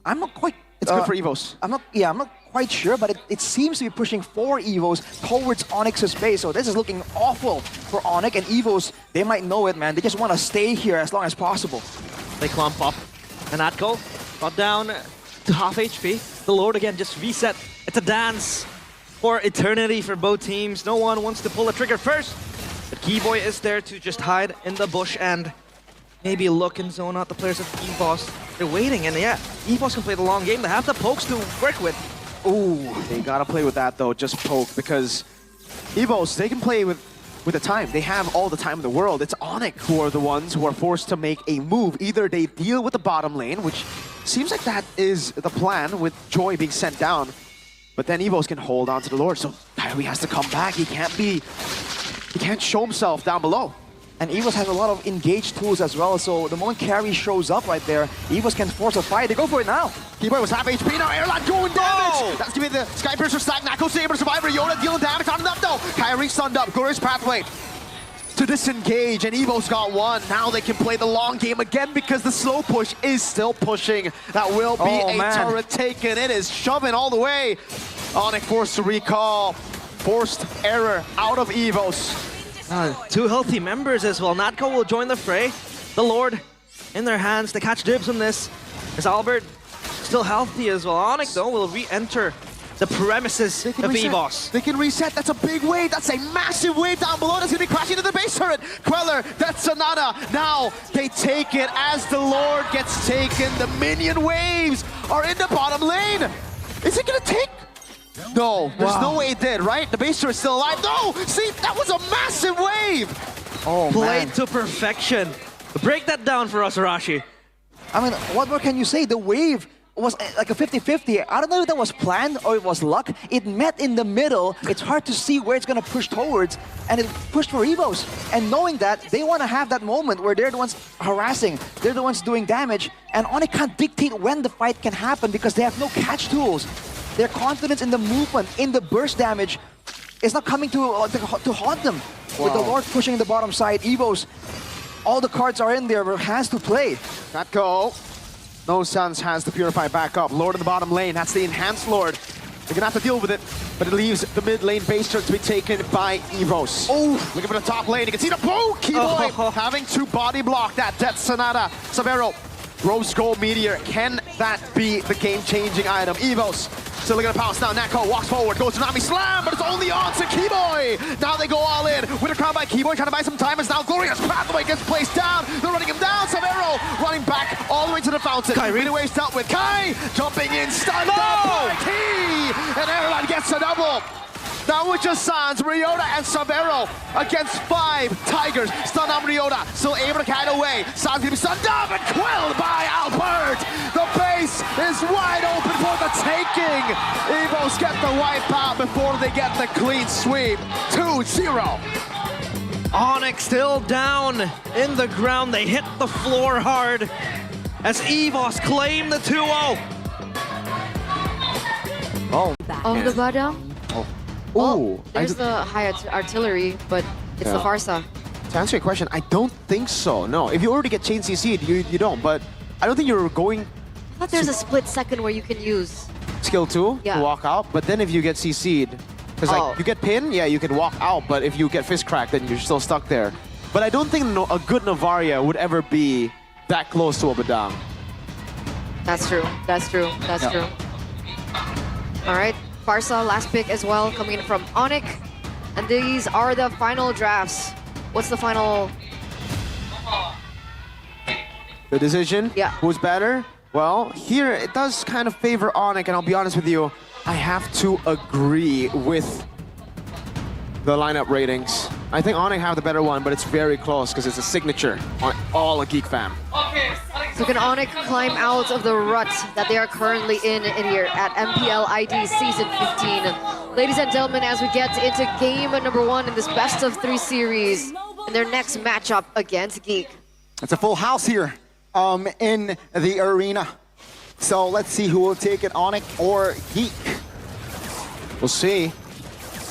I'm not quite... It's good for Evos. I'm not quite sure, but it seems to be pushing 4 Evos towards Onyx's base. So this is looking awful for Onyx, and Evos, they might know it, man. They just want to stay here as long as possible. They clump up. And Atko got down to half HP. The Lord again just reset. It's a dance for eternity for both teams. No one wants to pull the trigger first. But Keyboy is there to just hide in the bush and maybe look and zone out the players of EVOS. They're waiting, and yeah, Esports can play the long game. They have the pokes to work with. Ooh, they gotta play with that though, just poke, because Evos, they can play with the time. They have all the time in the world. It's Onyx who are the ones who are forced to make a move. Either they deal with the bottom lane, which seems like that is the plan with Joy being sent down, but then Evos can hold on to the Lord, so Kyrie has to come back. He can't show himself down below. And Evos has a lot of engaged tools as well, so the moment Carry shows up right there, Evos can force a fight. They go for it now. Keyboy was half HP, now Airline doing damage! That's gonna be the Sky Piercer stack. Nako's able to survive. Yoda dealing damage on enough though. Kyrie stunned up. Glorious pathway to disengage, and Evo's got one. Now they can play the long game again because the slow push is still pushing. That will be a turret taken. It is shoving all the way. Onyx forced to recall. Forced error out of Evos. Two healthy members as well. Natco will join the fray. The Lord in their hands. They catch dibs on this. As Albert still healthy as well. Onyx though will re-enter the premises of Evos. They can reset. That's a big wave. That's a massive wave down below. That's going to be crashing into the base turret. Queller, that's Sonata. Now they take it as the Lord gets taken. The minion waves are in the bottom lane. Is it going to take? No, there's no way it did, right? The base turret is still alive. No! See, that was a massive wave! Oh, Played to perfection. Break that down for us, Arashi. I mean, what more can you say? The wave was like a 50-50. I don't know if that was planned or it was luck. It met in the middle. It's hard to see where it's going to push towards, and it pushed for Evos. And knowing that, they want to have that moment where they're the ones harassing, they're the ones doing damage, and Onyx can't dictate when the fight can happen because they have no catch tools. Their confidence in the movement, in the burst damage, is not coming to haunt them. With the Lord pushing the bottom side, Evos, all the cards are in there, but has to play. That go. No Suns has the Purify back up. Lord in the bottom lane, that's the enhanced Lord. They're gonna have to deal with it, but it leaves the mid lane base turret to be taken by Evos. Oh, looking for the top lane. You can see the poke. Keyboy having to body block that Death Sonata. Savero, Rose Gold Meteor. Can that be the game-changing item? Evos still looking to pounce now. Nako walks forward, goes to Nami Slam, but it's only on to Keyboy. Now they go all in with a crown by Keyboy, trying to buy some time. As now Glorious Pathway gets placed down. They're running him down. Savero running back all the way to the fountain. Kyrie waves dealt with. Kai jumping in, stunned up by Key, and Airline gets a double. Now with just Sans, Ryota and Savero against 5 Tigers. Stun on Ryota, still able to cat away. Sans gonna be stunned up and quelled by Albert. The base is wide open for the taking. Evos get the wipe out before they get the clean sweep. 2-0. Onyx still down in the ground. They hit the floor hard as Evos claim the 2-0. Oh. On the bottom. Ooh, There's the high artillery, but it's the Farsa. to answer your question, I don't think so. No, if you already get chain CC'd, you don't. But I don't think you're going I thought there's a split second where you can use. skill 2 to walk out. But then if you get CC'd, because like you get pinned, yeah, you can walk out. But if you get fist cracked, then you're still stuck there. But I don't think a good Navaria would ever be that close to a Badang. That's true. That's true. That's true. All right. Farsa, last pick as well, coming in from Onyx. And these are the final drafts. What's the final? The decision? Yeah. Who's better? Well, here it does kind of favor Onyx, and I'll be honest with you, I have to agree with the lineup ratings. I think Onyx have the better one, but it's very close because it's a signature on all of Geek Fam. So can Onyx climb out of the rut that they are currently in here at MPL ID Season 15? Ladies and gentlemen, as we get into game number 1 in this best of 3 series, in their next matchup against Geek. It's a full house here in the arena. So let's see who will take it, Onyx or Geek. We'll see.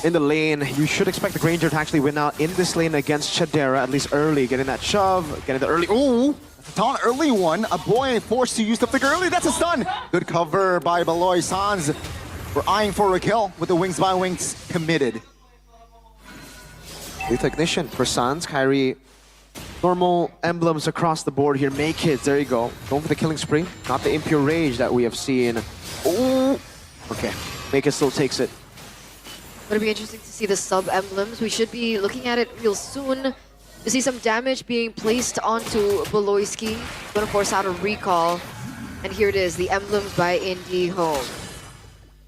In the lane, you should expect the Granger to actually win out in this lane against Chadera, at least early. Getting that shove, getting the early. Ooh! That's a taunt early one. A boy forced to use the flicker early. That's a stun. Good cover by Beloy Sans. We're eyeing for a kill with the Wings by Wings committed. Lethal Ignition for Sans. Kyrie, normal emblems across the board here. Make hits, there you go. Going for the killing spree. Not the Impure Rage that we have seen. Ooh! Okay, Make It still takes it. It'll be interesting to see the sub-emblems. We should be looking at it real soon to see some damage being placed onto Beloyski. Gonna force out a recall. And here it is, the emblems by Indie Home.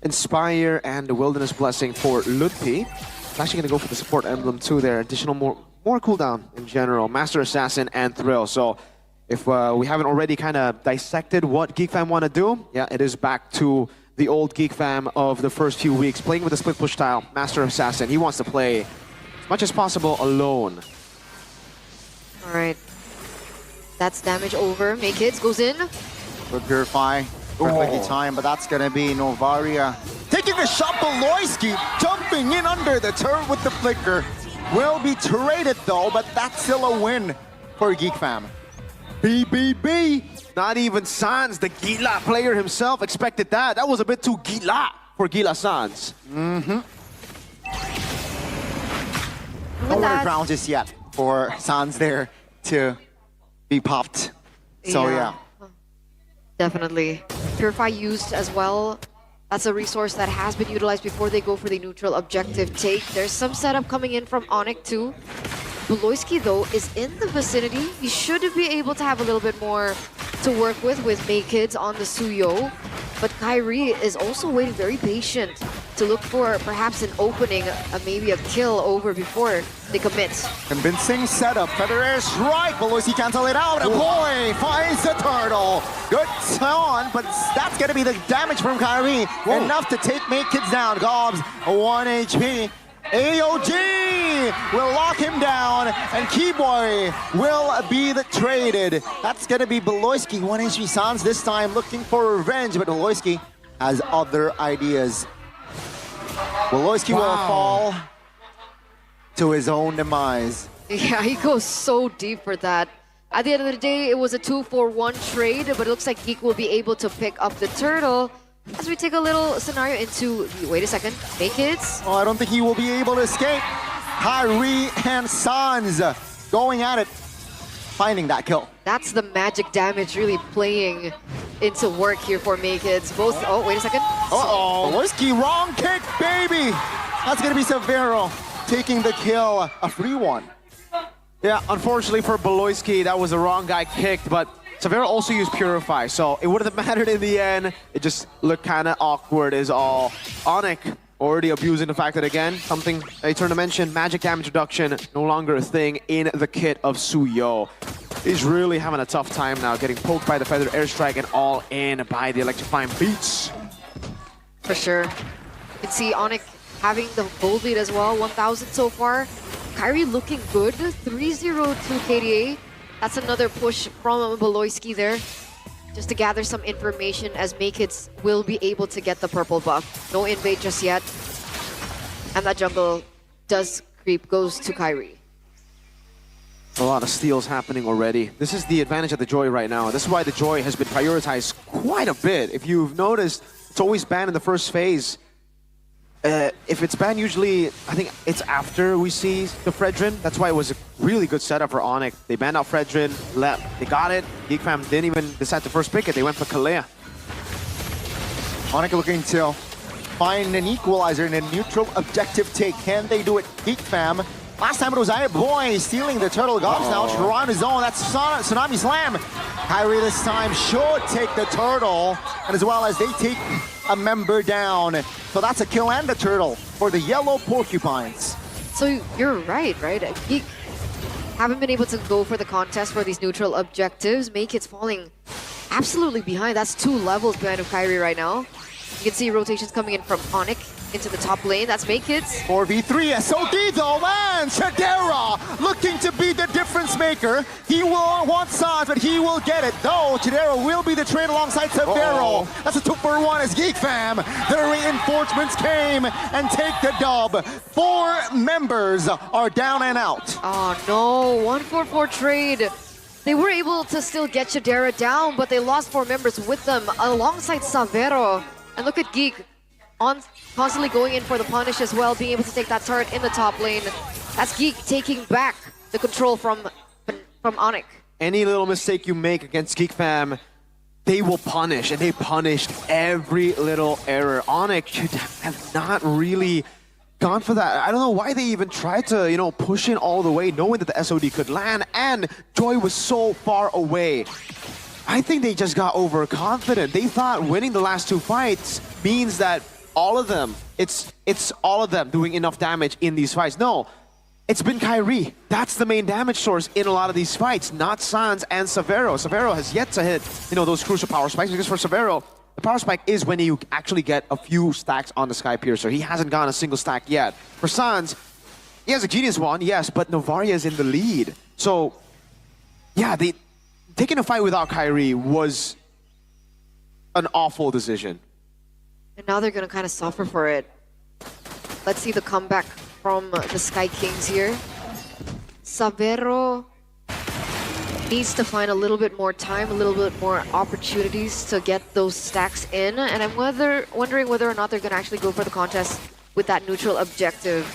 Inspire and the Wilderness Blessing for Ludpi. I'm actually going to go for the support emblem too there. Additional more cooldown in general. Master Assassin and Thrill. So if we haven't already kind of dissected what Geek Fam want to do, yeah, it is back to the old Geek Fam of the first few weeks. Playing with the split push style. Master Assassin, he wants to play as much as possible alone. All right. That's damage over. Make Hits goes in. Good Purify. Perfectly timed, but that's gonna be Novaria taking a shot. Beloyski jumping in under the turret with the flicker. Will be traded though, but that's still a win for Geek Fam. BBB. Not even Sans, the Gila player himself, expected that. That was a bit too Gila for Gila Sans. No one round just yet for Sans there to be popped. So yeah. Definitely. Purify used as well. That's a resource that has been utilized before they go for the neutral objective take. There's some setup coming in from Onyx too. Beloyski though is in the vicinity. He should be able to have a little bit more to work with Maykids on the Suyo. But Kyrie is also waiting very patient to look for perhaps an opening, maybe a kill over before they commit. Convincing setup. Feather Air Strike. Beloyski cancel it out. A boy finds the turtle. Good on, but that's going to be the damage from Kyrie. Enough to take Maykids down. Gobs, 1 HP. AOG will lock him down, and Keyboy will be traded. That's going to be Beloyski. 1 HP Sans this time looking for revenge, but Beloyski has other ideas. Beloyski will fall to his own demise. Yeah, he goes so deep for that. At the end of the day, it was a 2-for-1 trade, but it looks like Geek will be able to pick up the turtle. As we take a little scenario into, wait a second, Make Hits. Oh, I don't think he will be able to escape. Kyrie and Sans going at it, finding that kill. That's the magic damage really playing into work here for Make Hits. Both, oh, wait a second. Uh-oh, Beloyski, wrong kick, baby. That's gonna be Severo taking the kill, a free one. Yeah, unfortunately for Beloyski, that was the wrong guy kicked, but Severo also used Purify, so it wouldn't have mattered in the end. It just looked kind of awkward is all. Onyx already abusing the fact that, again, something I turned to mention, magic damage reduction, no longer a thing in the kit of Suyo. He's really having a tough time now, getting poked by the Feathered Airstrike and all in by the electrifying beats. For sure. You can see Onyx having the gold lead as well, 1,000 so far. Kyrie looking good, 3-0 to KDA. That's another push from Beloyski there, just to gather some information as Maykids will be able to get the purple buff. No invade just yet. And that jungle does creep, goes to Kyrie. A lot of steals happening already. This is the advantage of the Joy right now. This is why the Joy has been prioritized quite a bit. If you've noticed, it's always banned in the first phase. If it's banned, usually, I think it's after we see the Fredrin. That's why it was a really good setup for Onyx. They banned out Fredrin, they got it. Geek Fam didn't even decide to first pick it. They went for Kalea. Onyx looking to find an equalizer in a neutral objective take. Can they do it? Geek Fam. Last time it was Boy stealing the turtle. Gobs now around his own. That's Tsunami Slam. Kyrie this time should take the turtle, and as well as they take a member down. So that's a kill and the turtle for the yellow porcupines. So you're right? Geek haven't been able to go for the contest for these neutral objectives. Make It's falling absolutely behind. That's 2 levels behind of Kyrie right now. You can see rotations coming in from Onyx into the top lane. That's Make Hits. 4v3 SOD though, and Chidera looking to be the difference maker. He will want Sans, but he will get it. Though Chidera will be the trade alongside Severo. That's a 2-for-1 as Geek Fam. The reinforcements came and take the dub. 4 members are down and out. Oh no, 1-4-4 trade. They were able to still get Chidera down, but they lost 4 members with them alongside Severo. And look at Geek constantly going in for the punish as well, being able to take that turret in the top lane. That's Geek taking back the control from Onyx. Any little mistake you make against Geek Fam, they will punish, and they punished every little error. Onyx should have not really gone for that. I don't know why they even tried to, push in all the way, knowing that the SOD could land, and Joy was so far away. I think they just got overconfident. They thought winning the last 2 fights means that all of them, it's all of them doing enough damage in these fights. No, it's been Kairi. That's the main damage source in a lot of these fights, not Sans and Severo. Severo has yet to hit, those crucial power spikes, because for Severo, the power spike is when you actually get a few stacks on the Sky Piercer. He hasn't gotten a single stack yet. For Sans, he has a genius one, yes, but Novaria is in the lead. So, yeah, taking a fight without Kairi was an awful decision. And now they're going to kind of suffer for it. Let's see the comeback from the Sky Kings here. Severo needs to find a little bit more time, a little bit more opportunities to get those stacks in. And I'm wondering whether or not they're going to actually go for the contest with that neutral objective.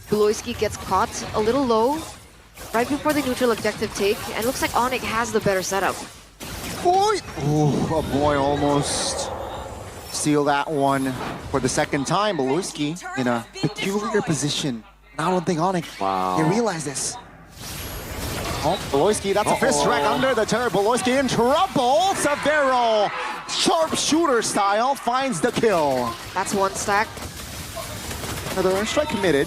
Buloyski gets caught a little low right before the neutral objective take, and it looks like Onyx has the better setup. Boy! Ooh, a boy almost steal that one for the second time. Buloyski in a peculiar position. And I don't think Onyx can realize this. Oh, Buloyski, that's a fist rack under the turret. Buloyski in trouble. Severo, sharpshooter style, finds the kill. That's one stack. Another airstrike committed.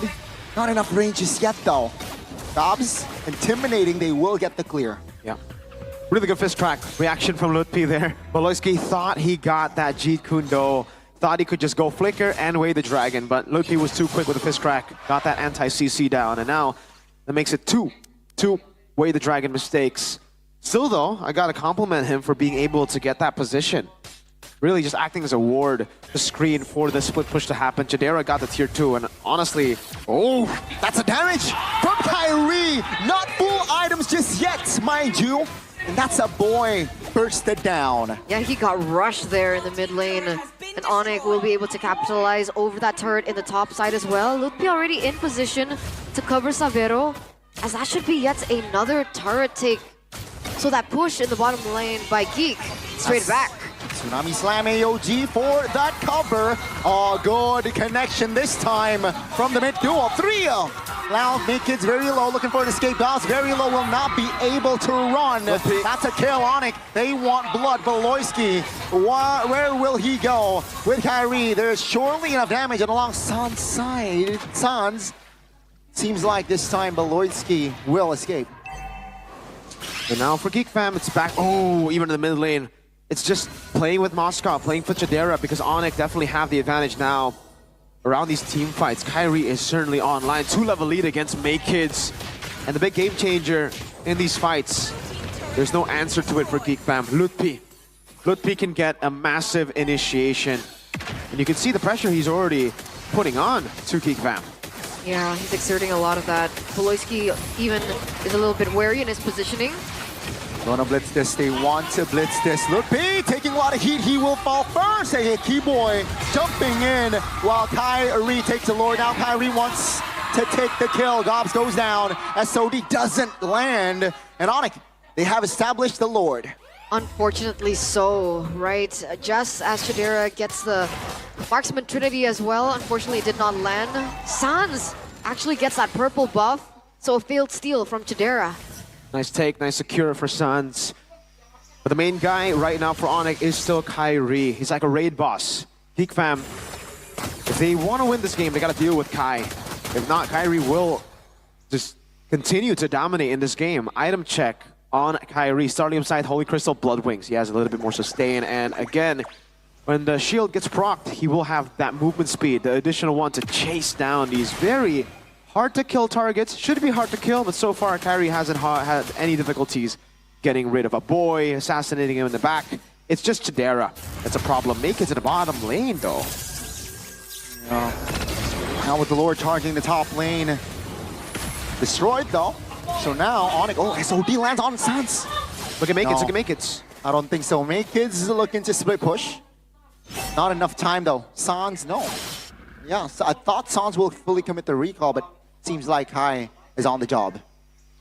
Not enough ranges yet, though. Dobbs, intimidating, they will get the clear. Yeah. Really good fist track reaction from Lutpi there. Buloyski thought he got that Jeet Kundo. Thought he could just go flicker and weigh the dragon, but Lutpi was too quick with the fist crack. Got that anti-CC down, and now that makes it two weigh the dragon mistakes. Still though, I gotta compliment him for being able to get that position. Really just acting as a ward, the screen for the split push to happen. Chidera got the tier 2, and honestly, That's a damage from Kairi. Not full items just yet, mind you. And that's a boy bursted down. Yeah, he got rushed there in the mid lane. And Onyx will be able to capitalize over that turret in the top side as well. Lutpi already in position to cover Severo, as that should be yet another turret take. So that push in the bottom lane by Geek, straight back. Tsunami Slam AOG for that cover. Oh, good connection this time from the mid duo. 3 Loud mid-kids very low, looking for an escape. Dobbs very low, will not be able to run. That's a kill. Onyx, they want blood. Buloyski, where will he go with Kairi? There's surely enough damage, and along Sans side, Sans, seems like this time Buloyski will escape. and now for Geek Fam, it's back. Oh, even in the mid lane. It's just playing with Moscow, playing for Chidera, because Onyx definitely have the advantage now around these team fights. Kairi is certainly online. 2-level lead against Kids. And the big game changer in these fights, there's no answer to it for Geek Fam. Lutpi. Lutpi can get a massive initiation. And you can see the pressure he's already putting on to Geek Fam. Yeah, he's exerting a lot of that. Buloyski even is a little bit wary in his positioning. Gonna blitz this, they want to blitz this. Lutpi taking a lot of heat, he will fall first. Hey, Keyboy jumping in while Kairi takes the Lord. Now Kairi wants to take the kill. Gobbs goes down, SOD doesn't land. And Onyx, they have established the Lord. Unfortunately so, right? Just as Chidera gets the Marksman Trinity as well, unfortunately it did not land. Sans actually gets that purple buff, so a failed steal from Chidera. Nice take, nice secure for Sans. But the main guy right now for Onyx is still Kairi. He's like a raid boss. Geek Fam, if they want to win this game, they got to deal with Kai. If not, Kairi will just continue to dominate in this game. Item check on Kairi. Starting side, Holy Crystal, Blood Wings. He has a little bit more sustain. And again, when the shield gets procced, he will have that movement speed, the additional one to chase down these very hard to kill targets. Should be hard to kill, but so far Kairi hasn't had any difficulties getting rid of a boy, assassinating him in the back. It's just Chidera that's a problem. Make it to the bottom lane though. Now with the Lord charging the top lane. Destroyed though. So now Onyx, SOD lands on Sans. Look at Make-Its, look at Make-Its. I don't think so. Kids is looking to split push. Not enough time though. Sans, no. Yeah, so I thought Sans will fully commit the recall, but seems like Kai is on the job.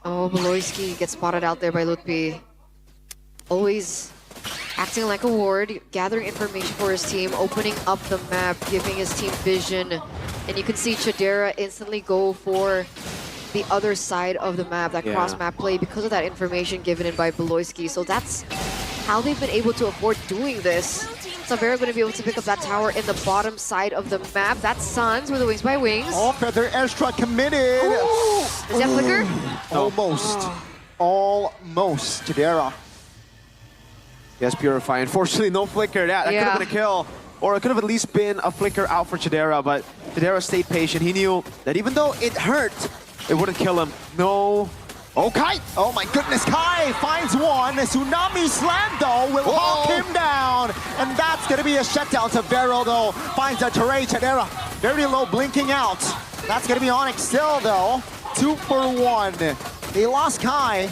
Oh, Buloyski gets spotted out there by Lutpi. Always acting like a ward, gathering information for his team, opening up the map, giving his team vision. And you can see Chidera instantly go for the other side of the map, that cross-map play, because of that information given in by Buloyski. So that's how they've been able to afford doing this. Savero going to be able to pick up that tower in the bottom side of the map. That's Suns with the wings by wings. Oh, feather airstrike committed. Ooh. Does that flicker? Almost. Almost. Chidera. Yes, Purify. Unfortunately, no flicker. That could have been a kill. Or it could have at least been a flicker out for Chidera, but Chidera stayed patient. He knew that even though it hurt, it wouldn't kill him. No. Oh, Kai! Oh my goodness, Kai finds one. A tsunami slam, though, will hawk him down. And that's going to be a shutdown. Savero, though, finds a terrain. Chidera, very low, blinking out. That's going to be Onyx still, though. 2 for 1. They lost Kai,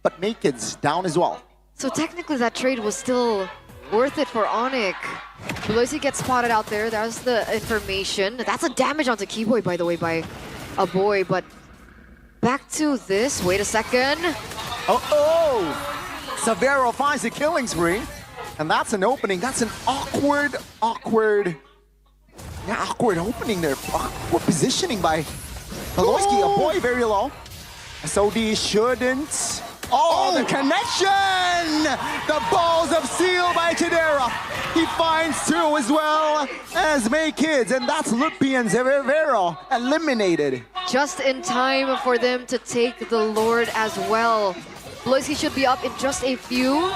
but Naked's down as well. So technically that trade was still worth it for Onyx. Pelosi gets spotted out there. That's the information. That's a damage onto Keyboy, by the way, by a boy. But back to this. Wait a second. Savero finds the killing spree. And that's an opening. That's an awkward opening there. Awkward positioning by Pelosi. A boy very low. SOD shouldn't. Oh, the connection! The balls of steel by Chidera. He finds 2 as well as May Kids, and that's Lupi and Severo eliminated. Just in time for them to take the Lord as well. Pelosi should be up in just a few.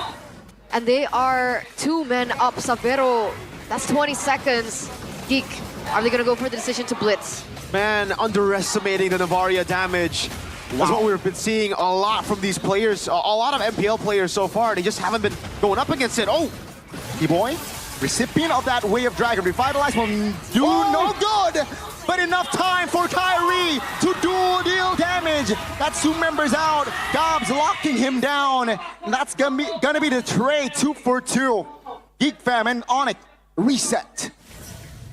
And they are 2 men up. Savero, that's 20 seconds. Geek, are they going to go for the decision to blitz? Man, underestimating the Navaria damage. That's what we've been seeing a lot from these players, a lot of MPL players so far. They just haven't been going up against it. Oh, T-Boy, recipient of that Way of Dragon. Revitalize will do no good, but enough time for Kyrie to deal damage. That's 2 members out. Dobbs locking him down. And that's gonna be the trade. 2 for 2. Geek Fam and Onyx reset.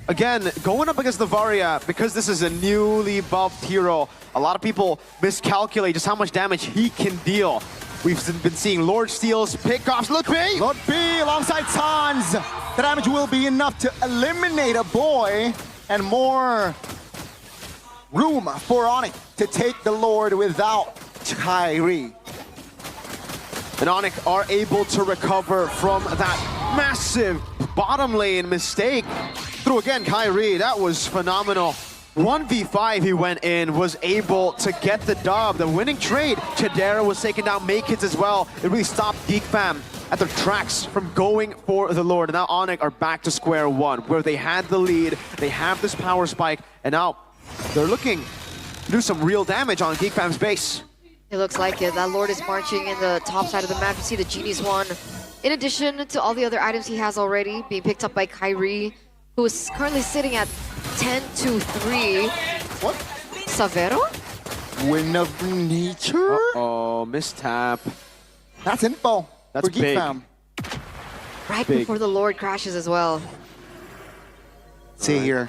again, going up against Navaria, because this is a newly buffed hero, a lot of people miscalculate just how much damage he can deal. We've been seeing Lord Steals, pickoffs. Look, B! Lord B alongside Sans. The damage will be enough to eliminate a boy and more room for Onyx to take the Lord without Kyrie. And Onyx are able to recover from that massive bottom lane mistake. Through again, Kyrie, that was phenomenal. 1v5 he went in, was able to get the dub, the winning trade. Chidera was taking down Makids as well. It really stopped Geek Fam at their tracks from going for the Lord. And now Onyx are back to square one, where they had the lead, they have this power spike, and now they're looking to do some real damage on Geek Fam's base. It looks like it. That Lord is marching in the top side of the map. You see the Genie's one. In addition to all the other items he has already, being picked up by Kyrie, who is currently sitting at 10-3. What? Savero? Wind of Nature? Oh, mistap. That's info That's for Geek big. Fam. Right Big. before the Lord crashes as well. See here.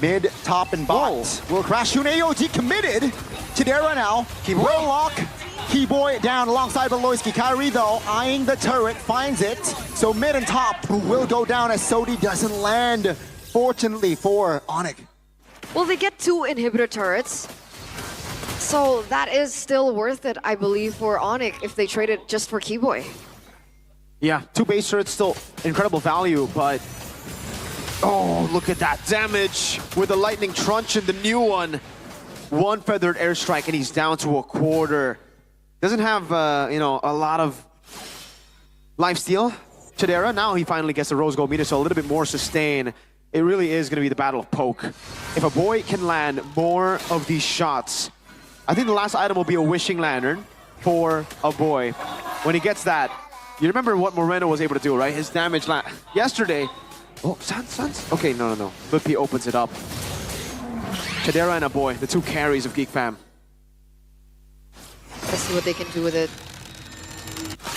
Mid, top, and bot. Will crash soon. AOG committed. Chidera now. Will lock. Keyboy down alongside Beloyski. Kyrie, though, eyeing the turret, finds it. So mid and top will go down as Sodi doesn't land. Fortunately for Onyx. Well, they get 2 inhibitor turrets. So that is still worth it, I believe, for Onyx if they trade it just for Keyboy. Yeah, 2 base turrets, still incredible value, but oh, look at that damage with the lightning truncheon, the new one. 1 feathered airstrike, and he's down to a quarter. Doesn't have, you know, a lot of lifesteal. Chidera, now he finally gets the rose gold meter, so a little bit more sustain. It really is going to be the battle of poke. If a boy can land more of these shots, I think the last item will be a wishing lantern for a boy. When he gets that, you remember what Moreno was able to do, right? His damage yesterday. Oh, Sans. Okay, no. Lupi opens it up. Chidera and a boy, the 2 carries of Geek Fam. Let's see what they can do with it.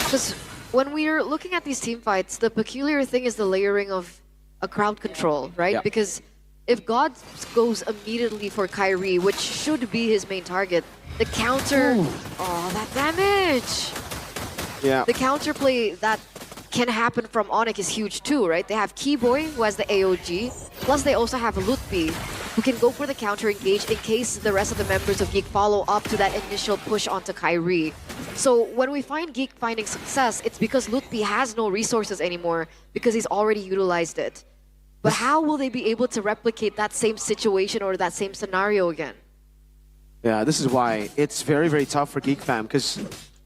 Because when we're looking at these team fights, the peculiar thing is the layering of a crowd control, right? Yeah. Because if God goes immediately for Kyrie, which should be his main target, the counter... Ooh. Oh, that damage! Yeah. The counterplay that can happen from Onyx is huge too, right? They have Keyboy, who has the AOG, plus they also have Lutpi, who can go for the counter engage in case the rest of the members of Geek follow up to that initial push onto Kyrie. So when we find Geek finding success, it's because Lutfi has no resources anymore because he's already utilized it. But how will they be able to replicate that same situation or that same scenario again? Yeah, this is why it's very, very tough for Geek Fam, because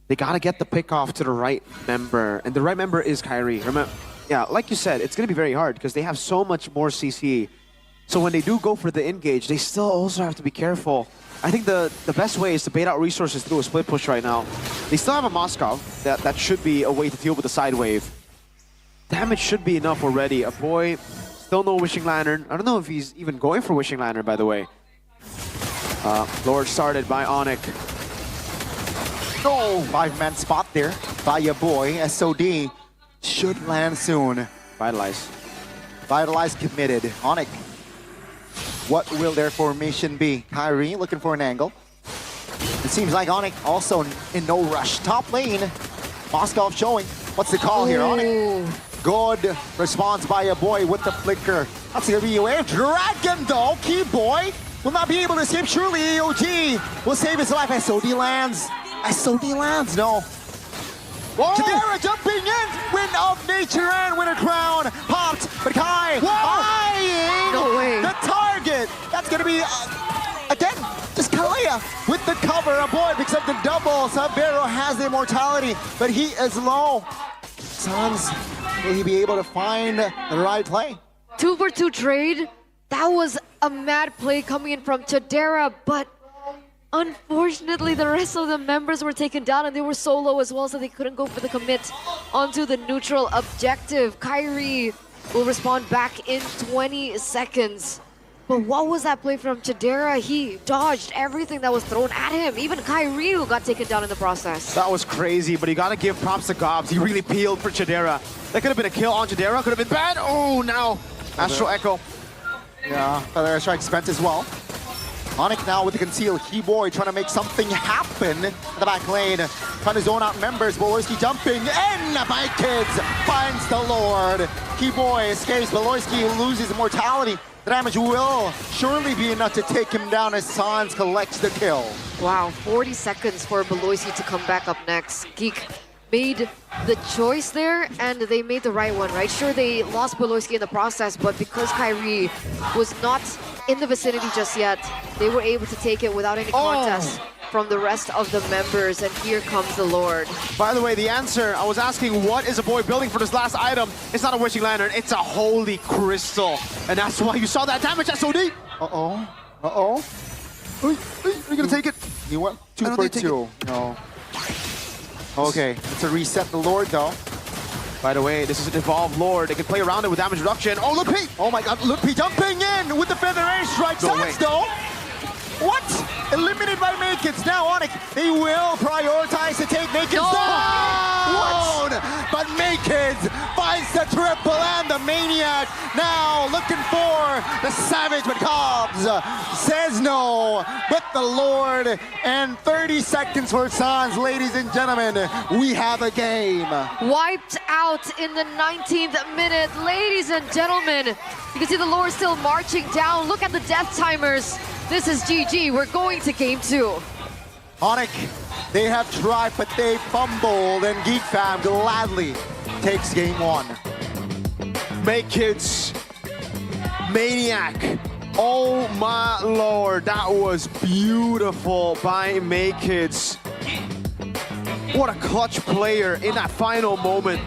they gotta get the pick off to the right member, and the right member is Kyrie. Remember, yeah, like you said, it's gonna be very hard because they have so much more CC. So when they do go for the engage, they still also have to be careful. I think the best way is to bait out resources through a split push right now. They still have a Moskov. That should be a way to deal with the side wave. Damage should be enough already. A boy, still no Wishing Lantern. I don't know if he's even going for Wishing Lantern, by the way. Lord started by Onyx. No, 5-man spot there by your boy. SOD should land soon. Vitalize. Vitalize committed. Onyx. What will their formation be? Kyrie looking for an angle. It seems like Onyx also in no rush. Top lane. Moskov showing. What's the call here, Onyx? Good response by your boy with the flicker. That's gonna be a wave. Dragon though. Key boy will not be able to escape. Surely AOG will save his life. SOD lands. SOD lands. No. Chidera jumping in. Win of nature and winner crown. Popped. But Kai eyeing No way. the target. That's going to be, again, just Kalea with the cover. A boy picks up the double. Sabero has the immortality, but he is low. Sans, will he be able to find the right play? 2-for-2 trade. That was a mad play coming in from Chidera, but unfortunately, the rest of the members were taken down and they were so low as well, so they couldn't go for the commit onto the neutral objective. Kyrie will respond back in 20 seconds. But what was that play from Chidera? He dodged everything that was thrown at him. Even Kyrie who got taken down in the process. That was crazy, but you gotta give props to Gobs. He really peeled for Chidera. That could have been a kill on Chidera, could have been bad. Oh, now Astral Echo. Yeah, Feather Strike spent as well. Onyx now with the conceal. Keyboy trying to make something happen in the back lane. Trying to zone out members. Beloyski jumping in by Kids. Finds the Lord. Keyboy escapes. Beloyski loses immortality. The damage will surely be enough to take him down as Sans collects the kill. Wow, 40 seconds for Beloisi to come back up next. Geek made the choice there, and they made the right one, right? Sure, they lost Beloisi in the process, but because Kyrie was not in the vicinity just yet, they were able to take it without any contest from the rest of the members, and here comes the Lord. By the way, the answer, I was asking what is a boy building for this last item? It's not a Wishing Lantern, it's a Holy Crystal. And that's why you saw that damage, SOD. Uh-oh. Uh-oh. Are you gonna take it? You want 2 for 2? No. Okay, it's a reset the Lord though. By the way, this is an evolved Lord. They can play around it with damage reduction. Oh, look, Pete! Oh my god, look, he jumping in with the Feather Air Strike. Sans though. What? Eliminated by Makids. Now Onyx, they will prioritize to take Makids down. But Makids finds the triple and the Maniac. Now looking for the Savage, but Cobbs says no. But the Lord, and 30 seconds for Sans. Ladies and gentlemen, we have a game. Wiped out in the 19th minute. Ladies and gentlemen, you can see the Lord still marching down. Look at the death timers. This is GG. We're going to game 2. Onyx, they have tried, but they fumbled, and Geek Fam gladly takes game 1. Makids, Maniac. Oh my lord, that was beautiful by Makids. What a clutch player in that final moment.